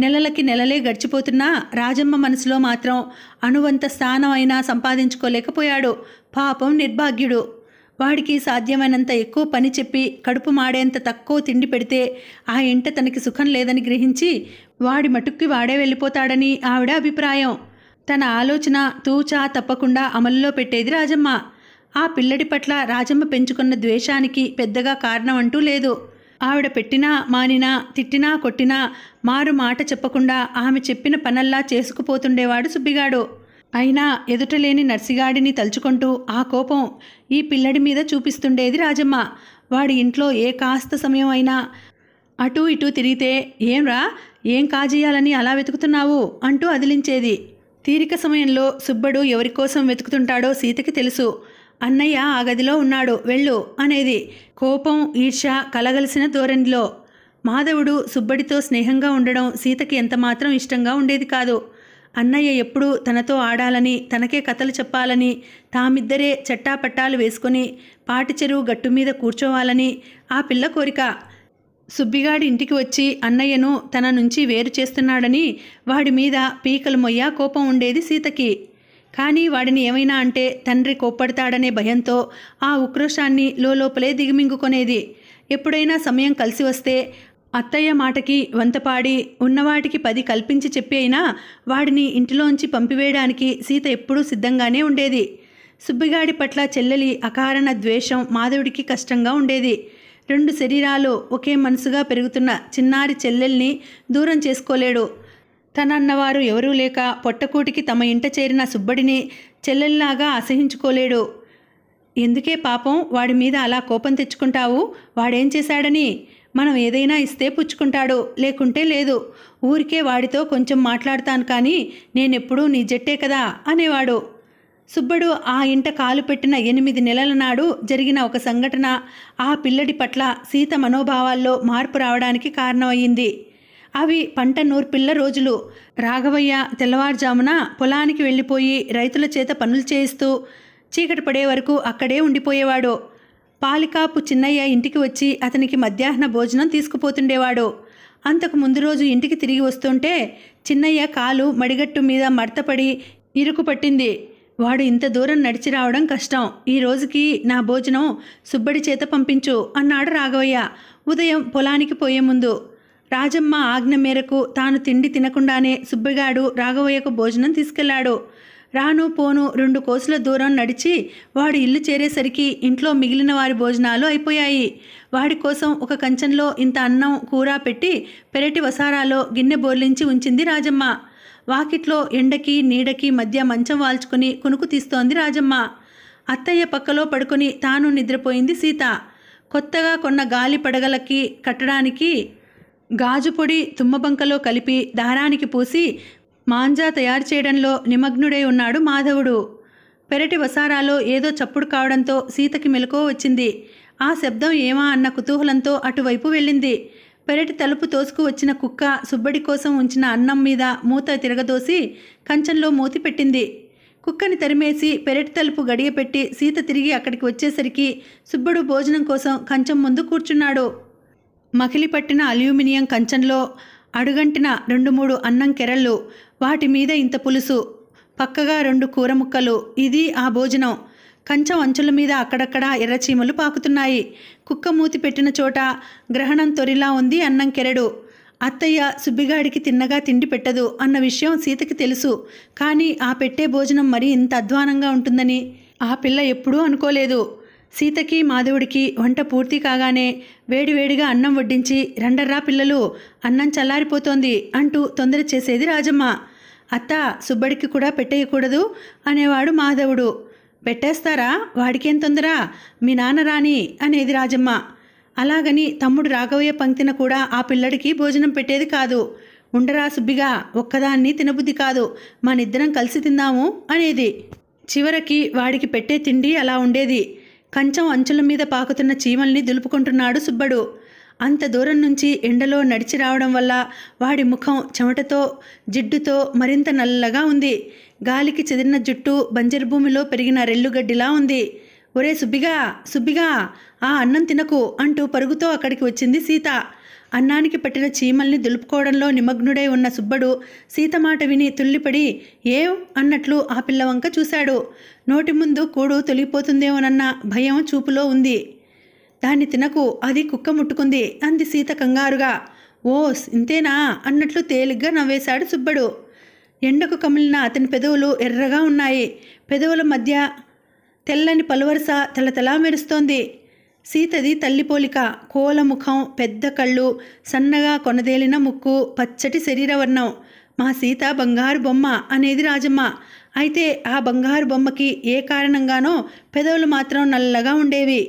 నెలలకి నెలలే గడిచిపోతున్నా రాజమ్మ మనసులో మాత్రం అణువంత స్థానం అయినా సంపాదించుకోలేకపోయాడు. పాపం నిర్భాగ్యుడు. వాడికి సాధ్యమైనంత ఎక్కువ పని చెప్పి కడుపు మాడేంత తక్కువ తిండి పెడితే ఆ ఇంట తనకి సుఖం లేదని గ్రహించి వాడి మటుక్కి వాడే వెళ్ళిపోతాడని ఆవిడ అభిప్రాయం. తన ఆలోచన తూచా తప్పకుండా అమలులో పెట్టేది రాజమ్మ. ఆ పిల్లడి పట్ల రాజమ్మ పెంచుకున్న ద్వేషానికి పెద్దగా కారణం అంటూ లేదు. ఆవిడ పెట్టినా మానినా తిట్టినా కొట్టినా మారు మాట చెప్పకుండా ఆమె చెప్పిన పనల్లా చేసుకుపోతుండేవాడు సుబ్బిగాడు. అయినా ఎదుటలేని నర్సిగాడిని తలుచుకుంటూ ఆ కోపం ఈ పిల్లడి మీద చూపిస్తుండేది రాజమ్మ. వాడి ఇంట్లో ఏ కాస్త సమయం అయినా అటూ ఇటూ తిరిగితే ఏంరా ఏం కాజేయాలని అలా వెతుకుతున్నావు అంటూ అదిలించేది. తీరిక సమయంలో సుబ్బడు ఎవరికోసం వెతుకుతుంటాడో సీతకి తెలుసు. అన్నయ్య ఆ గదిలో ఉన్నాడు వెళ్ళు అనేది కోపం ఈర్ష్య కలగలిసిన ధోరణిలో. మాధవుడు సుబ్బడితో స్నేహంగా ఉండడం సీతకి ఎంతమాత్రం ఇష్టంగా ఉండేది కాదు. అన్నయ్య ఎప్పుడూ తనతో ఆడాలని, తనకే కథలు చెప్పాలని, తామిద్దరే చట్టాపట్టాలు వేసుకొని పాటి చెరువు గట్టు మీద కూర్చోవాలని ఆ పిల్ల కోరిక. సుబ్బిగాడి ఇంటికి వచ్చి అన్నయ్యను తన నుంచి వేరు చేస్తున్నాడని వాడి మీద పీకలు మొయ్య కోపం ఉండేది సీతకి. కానీ వాడిని ఏమైనా అంటే తండ్రి కోప్పడతాడనే భయంతో ఆ ఉక్రోషాన్ని లోపలే దిగమింగుకొనేది. ఎప్పుడైనా సమయం కలిసి వస్తే అత్తయ్య మాటకి వంతపాడి ఉన్నవాటికి 10 కల్పించి చెప్పి అయినా వాడిని ఇంటిలోంచి పంపివేయడానికి సీత ఎప్పుడూ సిద్ధంగానే ఉండేది. సుబ్బిగాడి పట్ల చెల్లెలి అకారణ ద్వేషం మాధవుడికి కష్టంగా ఉండేది. 2 శరీరాలు ఒకే మనసుగా పెరుగుతున్న చిన్నారి చెల్లెల్ని దూరం చేసుకోలేడు. తనన్నవారు ఎవరూ లేక పొట్టకూటికి తమ ఇంట చేరిన సుబ్బడిని చెల్లెల్లాగా అసహించుకోలేడు. ఎందుకే పాపం వాడి మీద అలా కోపం తెచ్చుకుంటావు, వాడేం చేశాడని? మనం ఏదైనా ఇస్తే పుచ్చుకుంటాడు, లేకుంటే లేదు. ఊరికే వాడితో కొంచెం మాట్లాడతాను కానీ నేనెప్పుడూ నీ జట్టే కదా అనేవాడు. సుబ్బడు ఆ ఇంట కాలు పెట్టిన 8 నెలల నాడు జరిగిన ఒక సంఘటన ఆ పిల్లడి పట్ల సీత మనోభావాల్లో మార్పు రావడానికి కారణమయ్యింది. అవి పంట నూర్పిల్ల రోజులు. రాఘవయ్య తెల్లవారుజామున పొలానికి వెళ్ళిపోయి రైతుల చేత పనులు చేయిస్తూ చీకటి పడే వరకు అక్కడే ఉండిపోయేవాడు. పాలికాపు చిన్నయ్య ఇంటికి వచ్చి అతనికి మధ్యాహ్న భోజనం తీసుకుపోతుండేవాడు. అంతకు ముందు రోజు ఇంటికి తిరిగి వస్తుంటే చిన్నయ్య కాలు మడిగట్టు మీద మడతపడి ఇరుకు పట్టింది. వాడు ఇంత దూరం నడిచి రావడం కష్టం, ఈ రోజుకి నా భోజనం సుబ్బడి చేత పంపించు అన్నాడు రాఘవయ్య ఉదయం పొలానికి పోయే ముందు. రాజమ్మ ఆజ్ఞ మేరకు తాను తిండి తినకుండానే సుబ్బిగాడు రాఘవయ్యకు భోజనం తీసుకెళ్లాడు. రాను పోను 2 కోసుల దూరం నడిచి వాడి ఇల్లు చేరేసరికి ఇంట్లో మిగిలిన వారి భోజనాలు అయిపోయాయి. వాడి కోసం ఒక కంచంలో ఇంత అన్నం కూర పెట్టి పెరటి వసారాలో గిన్నె బోర్లించి ఉంచింది రాజమ్మ. వాకిట్లో ఎండకి నీడకి మధ్య మంచం వాల్చుకుని కునుకు తీస్తోంది రాజమ్మ. అత్తయ్య పక్కలో పడుకొని తాను నిద్రపోయింది సీత. కొత్తగా కొన్న గాలి పడగలకి కట్టడానికి గాజు పొడి తుమ్మబంకలో కలిపి దారానికి పూసి మాంజా తయారు చేయడంలో నిమగ్నుడై ఉన్నాడు మాధవుడు. పెరటి వసారాలో ఏదో చప్పుడు కావడంతో సీతకి మెలకువ వచ్చింది. ఆ శబ్దం ఏమా అన్న కుతూహలంతో అటువైపు వెళ్ళింది. పెరటి తలుపు తోసుకు వచ్చిన కుక్క సుబ్బడి కోసం ఉంచిన అన్నం మీద మూత తిరగదోసి కంచంలో మూతి పెట్టింది. కుక్కని తరిమేసి పెరటి తలుపు గడియ పెట్టి సీత తిరిగి అక్కడికి వచ్చేసరికి సుబ్బడు భోజనం కోసం కంచం ముందు కూర్చున్నాడు. మకిలి పట్టిన అల్యూమినియం కంచంలో అడుగంటిన 2-3 అన్నం కెరళ్ళు, వాటి మీద ఇంత పులుసు, పక్కగా 2 కూర ముక్కలు. ఇది ఆ భోజనం. కంచం అంచుల మీద అక్కడక్కడ ఎర్రచీమలు పాకుతున్నాయి. కుక్క మూతి పెట్టిన చోట గ్రహణం తొరిలా ఉంది అన్నం కెరడు. అత్తయ్య సుబ్బిగాడికి తిన్నగా తిండి పెట్టదు అన్న విషయం సీతకి తెలుసు. కానీ ఆ పెట్టే భోజనం మరీ ఇంత అధ్వానంగా ఉంటుందని ఆ పిల్ల ఎప్పుడూ అనుకోలేదు. సీతకి మాధవుడికి వంట పూర్తి కాగానే వేడివేడిగా అన్నం వడ్డించి రండర్రా పిల్లలు, అన్నం చల్లారిపోతోంది అంటూ తొందర చేసేది రాజమ్మ. అత్త, సుబ్బడికి కూడా పెట్టేయకూడదు అనేవాడు మాధవుడు. పెట్టేస్తారా, వాడికేం తొందర, మీ నాన్న రాని అనేది రాజమ్మ. అలాగని తమ్ముడు రాఘవయ్య పంక్తిన కూడా ఆ పిల్లడికి భోజనం పెట్టేది కాదు. ఉండరా సుబ్బిగా, ఒక్కదాన్ని తినబుద్ధి కాదు, మనిద్దరం కలిసి తిందాము అనేది. చివరికి వాడికి పెట్టే తిండి అలా ఉండేది. కంచం అంచుల మీద పాకుతున్న చీమల్ని దులుపుకుంటున్నాడు సుబ్బడు. అంత దూరం నుంచి ఎండలో నడిచి రావడం వల్ల వాడి ముఖం చెమటతో జిడ్డుతో మరింత నల్లగా ఉంది. గాలికి చెదిరిన జుట్టు బంజరు భూమిలో పెరిగిన రెల్లుగడ్డిలా ఉంది. ఒరే సుబ్బిగా, సుబ్బిగా, ఆ అన్నం తినకు అంటూ పరుగుతో అక్కడికి వచ్చింది సీత. అన్నానికి పట్టిన చీమల్ని దులుపుకోవడంలో నిమగ్నుడై ఉన్న సుబ్బడు సీత మాట విని తుల్లిపడి ఏవ్ అన్నట్లు ఆ పిల్ల వంక చూశాడు. నోటి ముందు కూడు తొలిగిపోతుందేమోనన్న భయం చూపులో ఉంది. దాన్ని తినకు, అది కుక్క ముట్టుకుంది అంది సీత కంగారుగా. ఓస్, ఇంతేనా అన్నట్లు తేలిగ్గా నవ్వేశాడు సుబ్బడు. ఎండకు కమిలిన అతని పెదవులు ఎర్రగా ఉన్నాయి. పెదవుల మధ్య తెల్లని పలువరస తలతలా మెరుస్తోంది. సీతది తల్లి పోలిక. కోల ముఖం, పెద్ద కళ్ళు, సన్నగా కొనదేలిన ముక్కు, పచ్చటి శరీరవర్ణం. మా సీత బంగారు బొమ్మ అనేది రాజమ్మ. అయితే ఆ బంగారు బొమ్మకి ఏ కారణంగానో పెదవులు మాత్రం నల్లగా ఉండేవి.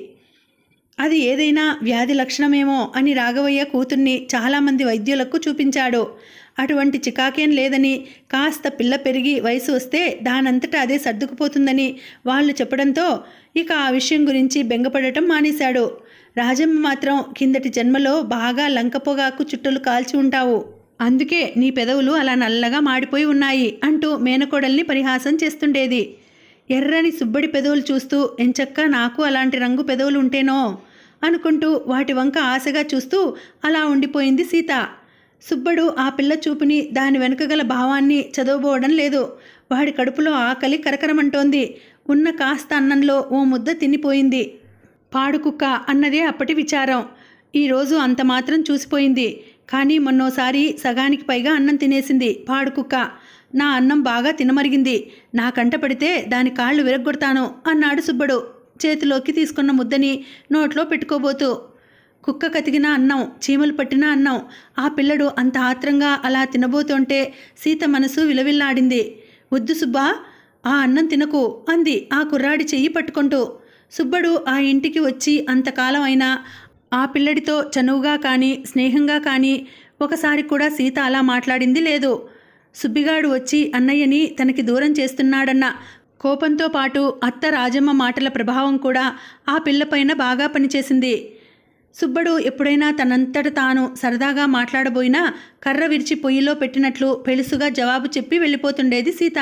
అది ఏదైనా వ్యాధి లక్షణమేమో అని రాఘవయ్య కూతుర్ని చాలామంది వైద్యులకు చూపించాడు. అటువంటి చికాకేం లేదని, కాస్త పిల్ల పెరిగి వయసు వస్తే దానంతటా అదే సర్దుకుపోతుందని వాళ్ళు చెప్పడంతో ఇక ఆ విషయం గురించి బెంగపడటం మానేశాడు. రాజమ్మ మాత్రం కిందటి జన్మలో బాగా లంకపోగాకు చుట్టలు కాల్చి ఉంటావు, అందుకే నీ పెదవులు అలా నల్లగా మాడిపోయి ఉన్నాయి అంటూ మేనకోడల్ని పరిహాసం చేస్తుండేది. ఎర్రని సుబ్బడి పెదవులు చూస్తూ ఎంచక్కా నాకు అలాంటి రంగు పెదవులు ఉంటేనో అనుకుంటూ వాటి వంక ఆశగా చూస్తూ అలా ఉండిపోయింది సీత. సుబ్బడు ఆ పిల్ల చూపుని, దాని వెనుక గల భావాన్ని చదవబోవడం లేదు. వాడి కడుపులో ఆకలి కరకరమంటోంది. ఉన్న కాస్త అన్నంలో ఓ ముద్ద తినిపోయింది. పాడుకుక్క అన్నదే అప్పటి విచారం. ఈరోజు అంత మాత్రం చూసిపోయింది. కానీ మొన్నోసారి సగానికి పైగా అన్నం తినేసింది పాడుకుక్క. నా అన్నం బాగా తినమరిగింది, నా కంట పడితే దాని కాళ్ళు విరగ్గొడతాను అన్నాడు సుబ్బడు చేతిలోకి తీసుకున్న ముద్దని నోట్లో పెట్టుకోబోతూ. కుక్క కతికిన అన్నం, చీమలు పట్టిన అన్నం. ఆ పిల్లడు అంత ఆత్రంగా అలా తినబోతుంటే సీత మనసు విలవిల్లాడింది. వద్దు సుబ్బా, ఆ అన్నం తినకు అంది ఆ కుర్రాడి చెయ్యి పట్టుకుంటూ. సుబ్బడు ఆ ఇంటికి వచ్చి అంతకాలం అయినా ఆ పిల్లడితో చనువుగా కానీ స్నేహంగా కానీ ఒకసారి కూడా సీత అలా మాట్లాడింది లేదు. సుబ్బిగాడు వచ్చి అన్నయ్యని తనకి దూరం చేస్తున్నాడన్న కోపంతో పాటు అత్త రాజమ్మ మాటల ప్రభావం కూడా ఆ పిల్లపైన బాగా పనిచేసింది. సుబ్బడు ఎప్పుడైనా తనంతట తాను సరదాగా మాట్లాడబోయినా కర్ర విరిచి పొయ్యిలో పెట్టినట్లు పెళుసుగా జవాబు చెప్పి వెళ్ళిపోతుండేది సీత.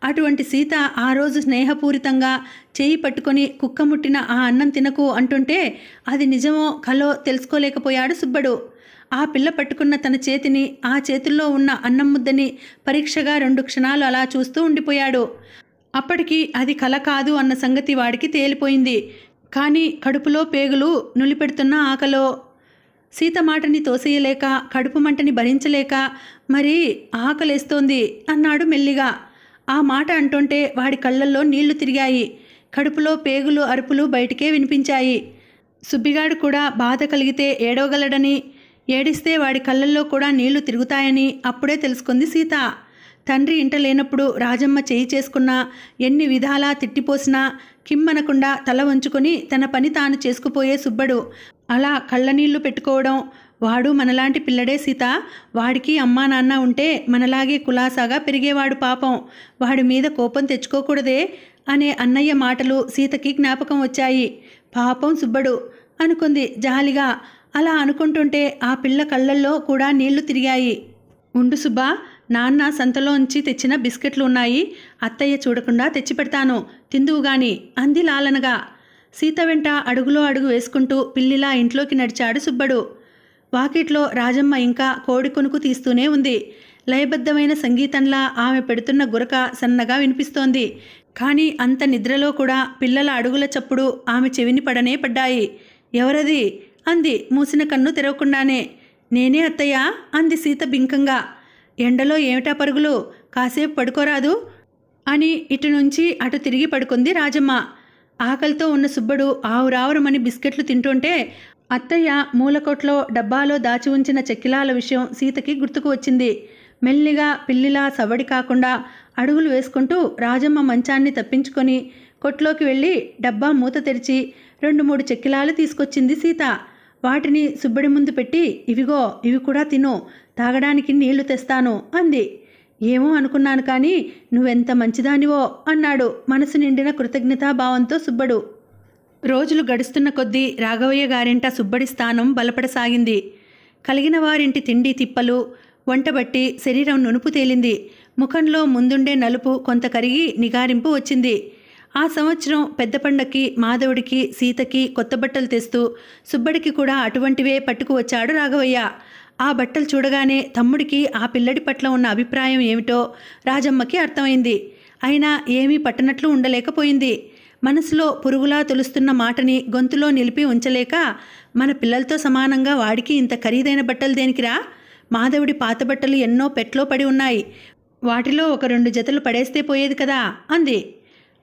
అటువంటి సీత ఆ రోజు స్నేహపూరితంగా చేయి పట్టుకొని కుక్క ముట్టిన ఆ అన్నం తినకు అంటుంటే అది నిజమో కలో తెలుసుకోలేకపోయాడు సుబ్బడు. ఆ పిల్ల పట్టుకున్న తన చేతిని, ఆ చేతుల్లో ఉన్న అన్నం ముద్దని పరీక్షగా 2 క్షణాలు అలా చూస్తూ ఉండిపోయాడు. అప్పటికి అది కల కాదు అన్న సంగతి వాడికి తేలిపోయింది. కానీ కడుపులో పేగులు నులిపెడుతున్న ఆకలో సీత మాటని తోసేయలేక, కడుపు మంటని భరించలేక మరి ఆకలేస్తోంది అన్నాడు మెల్లిగా. ఆ మాట అంటుంటే వాడి కళ్ళల్లో నీళ్లు తిరిగాయి. కడుపులో పేగులు అరుపులు బయటికే వినిపించాయి. సుబ్బిగాడు కూడా బాధ కలిగితే ఏడవగలడని, ఏడిస్తే వాడి కళ్ళల్లో కూడా నీళ్లు తిరుగుతాయని అప్పుడే తెలుసుకుంది సీత. తండ్రి ఇంట లేనప్పుడు రాజమ్మ చేయి చేసుకున్నా, ఎన్ని విధాలా తిట్టిపోసినా కిమ్మనకుండా తల వంచుకొని తన పని తాను చేసుకుపోయే సుబ్బడు అలా కళ్ళనీళ్లు పెట్టుకోవడం. వాడు మనలాంటి పిల్లడే సీత, వాడికి అమ్మా నాన్న ఉంటే మనలాగే కులాసాగా పెరిగేవాడు పాపం, వాడి మీద కోపం తెచ్చుకోకూడదే అనే అన్నయ్య మాటలు సీతకి జ్ఞాపకం వచ్చాయి. పాపం సుబ్బడు అనుకుంది జాలిగా. అలా అనుకుంటుంటే ఆ పిల్ల కళ్ళల్లో కూడా నీళ్లు తిరిగాయి. ఉండు సుబ్బా, నాన్న సంతలోంచి తెచ్చిన బిస్కెట్లు ఉన్నాయి, అత్తయ్య చూడకుండా తెచ్చిపెడతాను, తిందువుగాని అంది లాలనగా. సీత వెంట అడుగులో అడుగు వేసుకుంటూ పిల్లిలా ఇంట్లోకి నడిచాడు సుబ్బడు. వాకిట్లో రాజమ్మ ఇంకా కోడి కొనుకు తీస్తూనే ఉంది. లయబద్ధమైన సంగీతంలా ఆమె పెడుతున్న గురక సన్నగా వినిపిస్తోంది. కానీ అంత నిద్రలో కూడా పిల్లల అడుగుల చప్పుడు ఆమె చెవిని పడనే పడ్డాయి. ఎవరది అంది మూసిన కన్ను తెరవకుండానే. నేనే అత్తయ్య అంది సీత బింకంగా. ఎండలో ఏమిటా పరుగులు, కాసేపు పడుకోరాదు అని ఇటు నుంచి అటు తిరిగి పడుకుంది రాజమ్మ. ఆకలితో ఉన్న సుబ్బడు ఆవురావురమని బిస్కెట్లు తింటుంటే అత్తయ్య మూలకొట్లో డబ్బాలో దాచి ఉంచిన చెక్కిలాల విషయం సీతకి గుర్తుకు వచ్చింది. మెల్లిగా పిల్లిలా సవడి కాకుండా అడుగులు వేసుకుంటూ రాజమ్మ మంచాన్ని తప్పించుకొని కొట్లోకి వెళ్ళి డబ్బా మూత తెరిచి 2-3 చెక్కిలాలు తీసుకొచ్చింది సీత. వాటిని సుబ్బడి ముందు పెట్టి, ఇవిగో ఇవి కూడా తిను, తాగడానికి నీళ్లు తెస్తాను అంది. ఏమో అనుకున్నాను కానీ నువ్వెంత మంచిదానివో అన్నాడు మనసు నిండిన కృతజ్ఞతాభావంతో సుబ్బడు. రోజులు గడుస్తున్న కొద్దీ రాఘవయ్య గారింట సుబ్బడి స్థానం బలపడసాగింది. కలిగిన వారింటి తిండి తిప్పలు వంటబట్టి శరీరం నునుపు తేలింది. ముఖంలో ముందుండే నలుపు కొంత కరిగి నిగారింపు వచ్చింది. ఆ సంవత్సరం పెద్ద పండక్కి మాధవుడికి సీతకి కొత్త బట్టలు తెస్తూ సుబ్బడికి కూడా అటువంటివే పట్టుకు వచ్చాడు రాఘవయ్య. ఆ బట్టలు చూడగానే తమ్ముడికి ఆ పిల్లడి పట్ల ఉన్న అభిప్రాయం ఏమిటో రాజమ్మకి అర్థమైంది. అయినా ఏమీ పట్టనట్లు ఉండలేకపోయింది. మనసులో పురుగులా తొలుస్తున్న మాటని గొంతులో నిలిపి ఉంచలేక, మన పిల్లలతో సమానంగా వాడికి ఇంత ఖరీదైన బట్టలు దేనికిరా? మాధవుడి పాత బట్టలు ఎన్నో పెట్లో పడి ఉన్నాయి, వాటిలో ఒక 2 జతలు పడేస్తే పోయేది కదా అంది.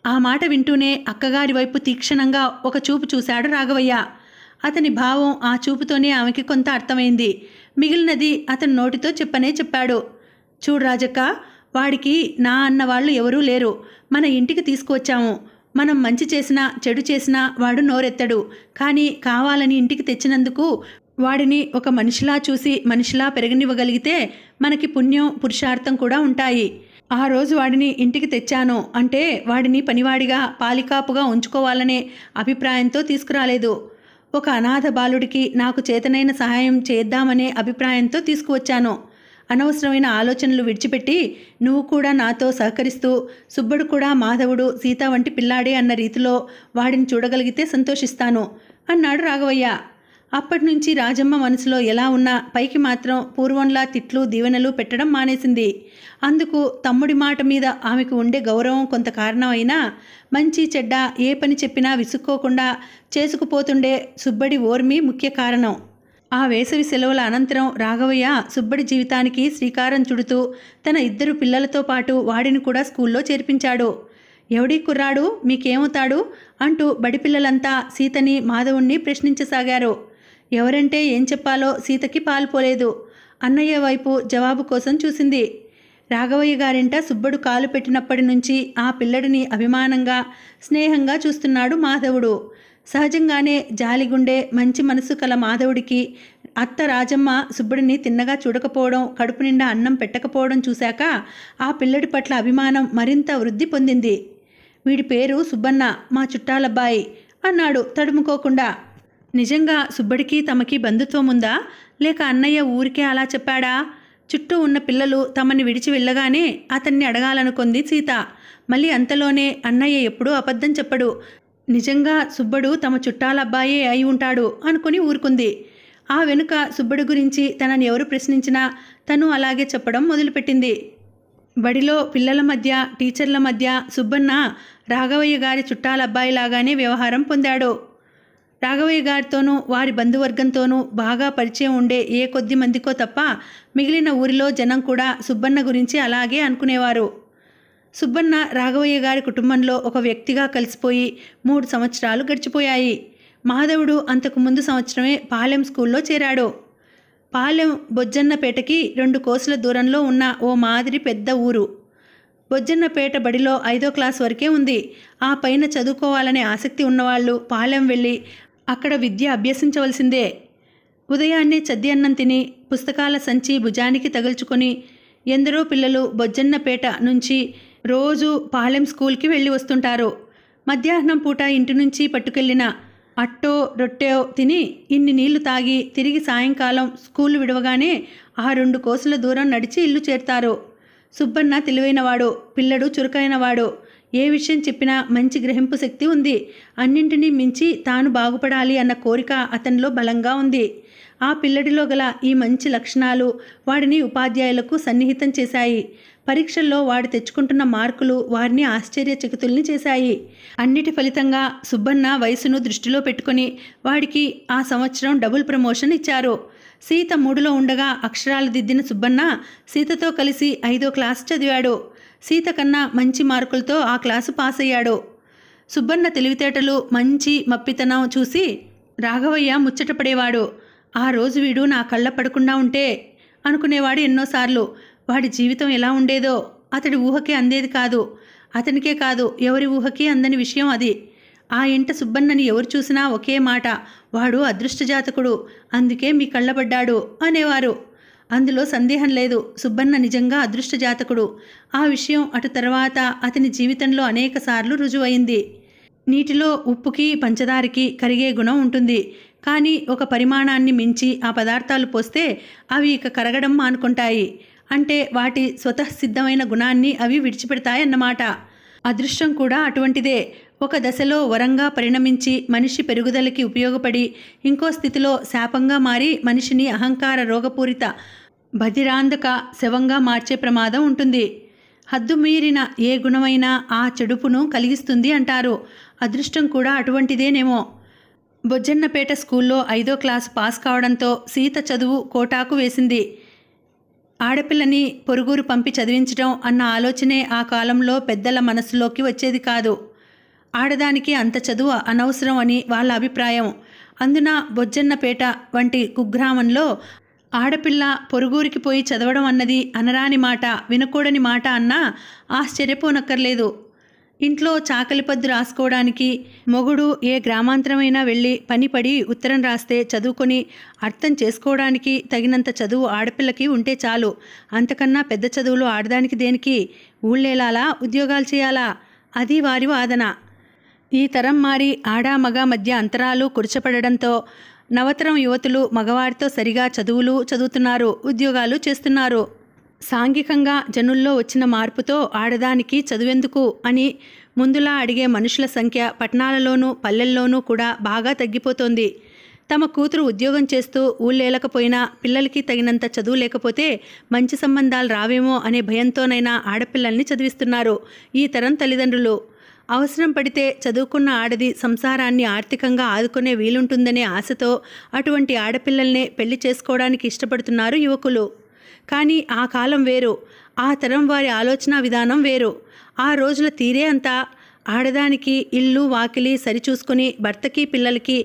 ఆ మాట వింటూనే అక్కగారి వైపు తీక్షణంగా ఒక చూపు చూశాడు రాఘవయ్య. అతని భావం ఆ చూపుతోనే ఆమెకి కొంత అర్థమైంది. మిగిలినది అతని నోటితో చెప్పనే చెప్పాడు. చూడు రాజక్క, వాడికి నా అన్నవాళ్ళు ఎవరూ లేరు. మన ఇంటికి తీసుకువచ్చాము. మనం మంచి చేసినా చెడు చేసినా వాడు నోరెత్తడు. కానీ కావాలని ఇంటికి తెచ్చినందుకు వాడిని ఒక మనిషిలా చూసి మనిషిలా పెరగనివ్వగలిగితే మనకి పుణ్యం పురుషార్థం కూడా ఉంటాయి. ఆ రోజు వాడిని ఇంటికి తెచ్చాను అంటే వాడిని పనివాడిగా పాలికాపుగా ఉంచుకోవాలనే అభిప్రాయంతో తీసుకురాలేదు. ఒక అనాథ బాలుడికి నాకు చేతనైన సహాయం చేద్దామనే అభిప్రాయంతో తీసుకువచ్చాను. అనవసరమైన ఆలోచనలు విడిచిపెట్టి నువ్వు కూడా నాతో సహకరిస్తూ సుబ్బడు కూడా మాధవుడు సీత వంటి పిల్లాడే అన్న రీతిలో వాడిని చూడగలిగితే సంతోషిస్తాను అన్నాడు రాఘవయ్య. అప్పటినుంచి రాజమ్మ మనసులో ఎలా ఉన్నా పైకి మాత్రం పూర్వంలా తిట్లు దీవెనలు పెట్టడం మానేసింది. అందుకు తమ్ముడి మాట మీద ఆమెకు ఉండే గౌరవం కొంత కారణం అయినా మంచి చెడ్డ ఏ పని చెప్పినా విసుక్కోకుండా చేసుకుపోతుండే సుబ్బడి ఓర్మి ముఖ్య కారణం. ఆ వేసవి సెలవుల అనంతరం రాఘవయ్య సుబ్బడి జీవితానికి శ్రీకారం చుడుతూ తన 2 పిల్లలతో పాటు వాడిని కూడా స్కూల్లో చేర్పించాడు. ఎవడీ కుర్రాడు, మీకేమవుతాడు అంటూ బడి పిల్లలంతా సీతని మాధవుణ్ణి ప్రశ్నించసాగారు. ఎవరంటే ఏం చెప్పాలో సీతకి పాల్పోలేదు. అన్నయ్య వైపు జవాబు కోసం చూసింది. రాఘవయ్య గారింట సుబ్బడు కాలు పెట్టినప్పటి నుంచి ఆ పిల్లడిని అభిమానంగా స్నేహంగా చూస్తున్నాడు మాధవుడు. సహజంగానే జాలిగుండే మంచి మనసు కల మాధవుడికి అత్త రాజమ్మ సుబ్బడిని తిన్నగా చూడకపోవడం, కడుపు నిండా అన్నం పెట్టకపోవడం చూశాక ఆ పిల్లడి పట్ల అభిమానం మరింత వృద్ధి పొందింది. వీడి పేరు సుబ్బన్న, మా చుట్టాలబ్బాయి అన్నాడు తడుముకోకుండా. నిజంగా సుబ్బడికి తమకి బంధుత్వం ఉందా, లేక అన్నయ్య ఊరికే అలా చెప్పాడా? చుట్టూ ఉన్న పిల్లలు తమని విడిచి వెళ్ళగానే అతన్ని అడగాలనుకుంది సీత. మళ్ళీ అంతలోనే అన్నయ్య ఎప్పుడూ అబద్ధం చెప్పడు, నిజంగా సుబ్బడు తమ చుట్టాలబ్బాయే అయి ఉంటాడు అనుకుని ఊరుకుంది. ఆ వెనుక సుబ్బడి గురించి తనని ఎవరు ప్రశ్నించినా తను అలాగే చెప్పడం మొదలుపెట్టింది. బడిలో పిల్లల మధ్య టీచర్ల మధ్య సుబ్బన్న రాఘవయ్య గారి చుట్టాలబ్బాయిలాగానే వ్యవహారం పొందాడు. రాఘవయ్య గారితోనూ వారి బంధువర్గంతోనూ బాగా పరిచయం ఉండే ఏ కొద్ది మందికో తప్ప మిగిలిన ఊరిలో జనం కూడా సుబ్బన్న గురించి అలాగే అనుకునేవారు. సుబ్బన్న రాఘవయ్య గారి కుటుంబంలో ఒక వ్యక్తిగా కలిసిపోయి 3 సంవత్సరాలు గడిచిపోయాయి. మాధవుడు అంతకు ముందు సంవత్సరమే పాలెం స్కూల్లో చేరాడు. పాలెం బొజ్జన్నపేటకి 2 కోసుల దూరంలో ఉన్న ఓ మాదిరి పెద్ద ఊరు. బొజ్జన్నపేట బడిలో 5వ క్లాస్ వరకే ఉంది. ఆ పైన చదువుకోవాలనే ఆసక్తి ఉన్నవాళ్ళు పాలెం వెళ్ళి అక్కడ విద్య అభ్యసించవలసిందే. ఉదయాన్నే చద్ది అన్నం తిని పుస్తకాల సంచి భుజానికి తగుల్చుకొని ఎందరో పిల్లలు బొజ్జన్నపేట నుంచి రోజు పాలెం స్కూల్కి వెళ్ళి వస్తుంటారు. మధ్యాహ్నం పూట ఇంటి నుంచి పట్టుకెళ్ళిన అట్టో రొట్టెో తిని ఇన్ని నీళ్లు తాగి తిరిగి సాయంకాలం స్కూలు విడవగానే ఆ 2 కోసుల దూరం నడిచి ఇల్లు చేరుతారు. సుబ్బన్న తెలివైనవాడు, పిల్లడు చురుకైనవాడు. ఏ విషయం చెప్పినా మంచి గ్రహింపు శక్తి ఉంది. అన్నింటినీ మించి తాను బాగుపడాలి అన్న కోరిక అతనిలో బలంగా ఉంది. ఆ పిల్లడిలో గల ఈ మంచి లక్షణాలు వాడిని ఉపాధ్యాయులకు సన్నిహితం చేశాయి. పరీక్షల్లో వాడు తెచ్చుకుంటున్న మార్కులు వారిని ఆశ్చర్యచకితుల్ని చేశాయి. అన్నిటి ఫలితంగా సుబ్బన్న వయసును దృష్టిలో పెట్టుకుని వాడికి ఆ సంవత్సరం డబుల్ ప్రమోషన్ ఇచ్చారు. సీత 3లో ఉండగా అక్షరాలు దిద్దిన సుబ్బన్న సీతతో కలిసి 5వ క్లాస్ చదివాడు. సీత కన్నా మంచి మార్కులతో ఆ క్లాసు పాస్ అయ్యాడు. సుబ్బన్న తెలివితేటలు మంచి మప్పితనం చూసి రాఘవయ్య ముచ్చటపడేవాడు. ఆ రోజు వీడు నా కళ్ళ పడకుండా ఉంటే అనుకునేవాడు ఎన్నోసార్లు. వాడి జీవితం ఎలా ఉండేదో అతడి ఊహకి అందేది కాదు. అతనికే కాదు, ఎవరి ఊహకి అందని విషయం అది. ఆ ఇంట సుబ్బన్నని ఎవరు చూసినా ఒకే మాట, వాడు అదృష్టజాతకుడు, అందుకే మీ కళ్ళబడ్డాడు అనేవారు. అందులో సందేహం లేదు, సుబ్బన్న నిజంగా అదృష్టజాతకుడు. ఆ విషయం అటు తర్వాత అతని జీవితంలో అనేకసార్లు రుజువైంది. నీటిలో ఉప్పుకి పంచదారకి కరిగే గుణం ఉంటుంది. కానీ ఒక పరిమాణాన్ని మించి ఆ పదార్థాలు పోస్తే అవి ఇక కరగడం మానుకుంటాయి. అంటే వాటి స్వతఃసిద్ధమైన గుణాన్ని అవి విడిచిపెడతాయన్నమాట. అదృష్టం కూడా అటువంటిదే. ఒక దశలో వరంగా పరిణమించి మనిషి పెరుగుదలకి ఉపయోగపడి ఇంకో స్థితిలో శాపంగా మారి మనిషిని అహంకార రోగపూరిత బధిరాంధక శవంగా మార్చే ప్రమాదం ఉంటుంది. హద్దు మీరిన ఏ గుణమైనా ఆ చెడుపును కలిగిస్తుంది అంటారు. అదృష్టం కూడా అటువంటిదేనేమో. బొజ్జన్నపేట స్కూల్లో 5వ క్లాసు పాస్ కావడంతో సీత చదువు కోటాకు వేసింది. ఆడపిల్లని పొరుగురు పంపి చదివించడం అన్న ఆలోచనే ఆ కాలంలో పెద్దల మనసులోకి వచ్చేది కాదు. ఆడదానికి అంత చదువు అనవసరం అని వాళ్ళ అభిప్రాయం. అందున బొజ్జన్నపేట వంటి కుగ్రామంలో ఆడపిల్ల పొరుగురికి పోయి చదవడం అన్నది అనరాని మాట, వినకూడని మాట అన్నా ఆశ్చర్యపోనక్కర్లేదు. ఇంట్లో చాకలిపద్దు రాసుకోవడానికి మొగుడు ఏ గ్రామాంతరమైనా వెళ్ళి పనిపడి ఉత్తరం రాస్తే చదువుకొని అర్థం చేసుకోవడానికి తగినంత చదువు ఆడపిల్లకి ఉంటే చాలు. అంతకన్నా పెద్ద చదువులు ఆడదానికి దేనికి? ఊళ్ళేలాలా, ఉద్యోగాలు చేయాలా? అది వారి వాదన. ఈ తరం మారి ఆడా మగ మధ్య అంతరాలు కురచపడడంతో నవతరం యువతులు మగవారితో సరిగా చదువులు చదువుతున్నారు, ఉద్యోగాలు చేస్తున్నారు. సాంఘికంగా జనుల్లో వచ్చిన మార్పుతో ఆడదానికి చదువెందుకు అని ముందులా అడిగే మనుషుల సంఖ్య పట్టణాలలోనూ పల్లెల్లోనూ కూడా బాగా తగ్గిపోతోంది. తమ కూతురు ఉద్యోగం చేస్తూ ఊళ్ళేలకపోయినా పిల్లలకి తగినంత చదువు లేకపోతే మంచి సంబంధాలు రావేమో అనే భయంతోనైనా ఆడపిల్లల్ని చదివిస్తున్నారు ఈ తరం తల్లిదండ్రులు. అవసరం పడితే చదువుకున్న ఆడది సంసారాన్ని ఆర్థికంగా ఆదుకునే వీలుంటుందనే ఆశతో అటువంటి ఆడపిల్లల్నే పెళ్లి చేసుకోవడానికి ఇష్టపడుతున్నారు యువకులు. కానీ ఆ కాలం వేరు, ఆ తరం వారి ఆలోచన విధానం వేరు. ఆ రోజుల తీరే అంతా ఆడదానికి ఇల్లు వాకిలి సరిచూసుకుని భర్తకి పిల్లలకి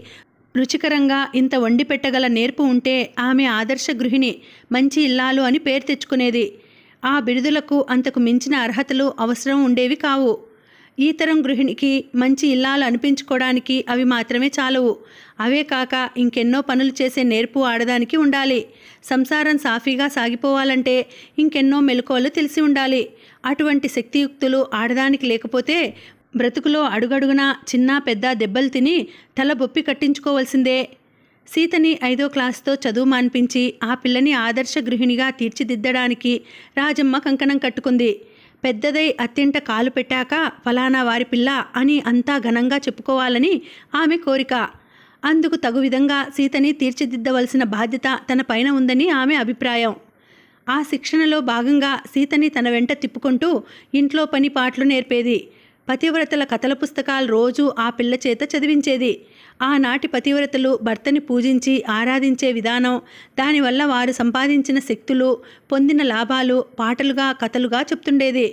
రుచికరంగా ఇంత వండి పెట్టగల నేర్పు ఉంటే ఆమె ఆదర్శ గృహిణి, మంచి ఇల్లాలు అని పేరు తెచ్చుకునేది. ఆ బిరుదులకు అంతకు మించిన అర్హతలు అవసరం ఉండేవి కావు. ఈ తరం గృహిణికి మంచి ఇల్లాలు అనిపించుకోవడానికి అవి మాత్రమే చాలవు. అవే కాక ఇంకెన్నో పనులు చేసే నేర్పు ఆడదానికి ఉండాలి. సంసారం సాఫీగా సాగిపోవాలంటే ఇంకెన్నో మెలకువలు తెలిసి ఉండాలి. అటువంటి శక్తియుక్తులు ఆడదానికి లేకపోతే బ్రతుకులో అడుగడుగునా చిన్న పెద్ద దెబ్బలు తిని తల బొప్పి కట్టించుకోవాల్సిందే. సీతని 5వ క్లాసుతో చదువు మాన్పించి ఆ పిల్లని ఆదర్శ గృహిణిగా తీర్చిదిద్దడానికి రాజమ్మ కంకణం కట్టుకుంది. పెద్దదై అత్తింట కాలు పెట్టాక ఫలానా వారి పిల్ల అని అంతా ఘనంగా చెప్పుకోవాలని ఆమె కోరిక. అందుకు తగు విధంగా సీతని తీర్చిదిద్దవలసిన బాధ్యత తన పైన ఉందని ఆమె అభిప్రాయం. ఆ శిక్షణలో భాగంగా సీతని తన వెంట తిప్పుకుంటూ ఇంట్లో పని పాటలు నేర్పేది. పతివ్రతల కథల పుస్తకాలు రోజు ఆ పిల్ల చేత చదివించేది. ఆనాటి పతివ్రతలు భర్తని పూజించి ఆరాధించే విధానం, దానివల్ల వారు సంపాదించిన శక్తులు, పొందిన లాభాలు పాటలుగా కథలుగా చెప్తుండేది.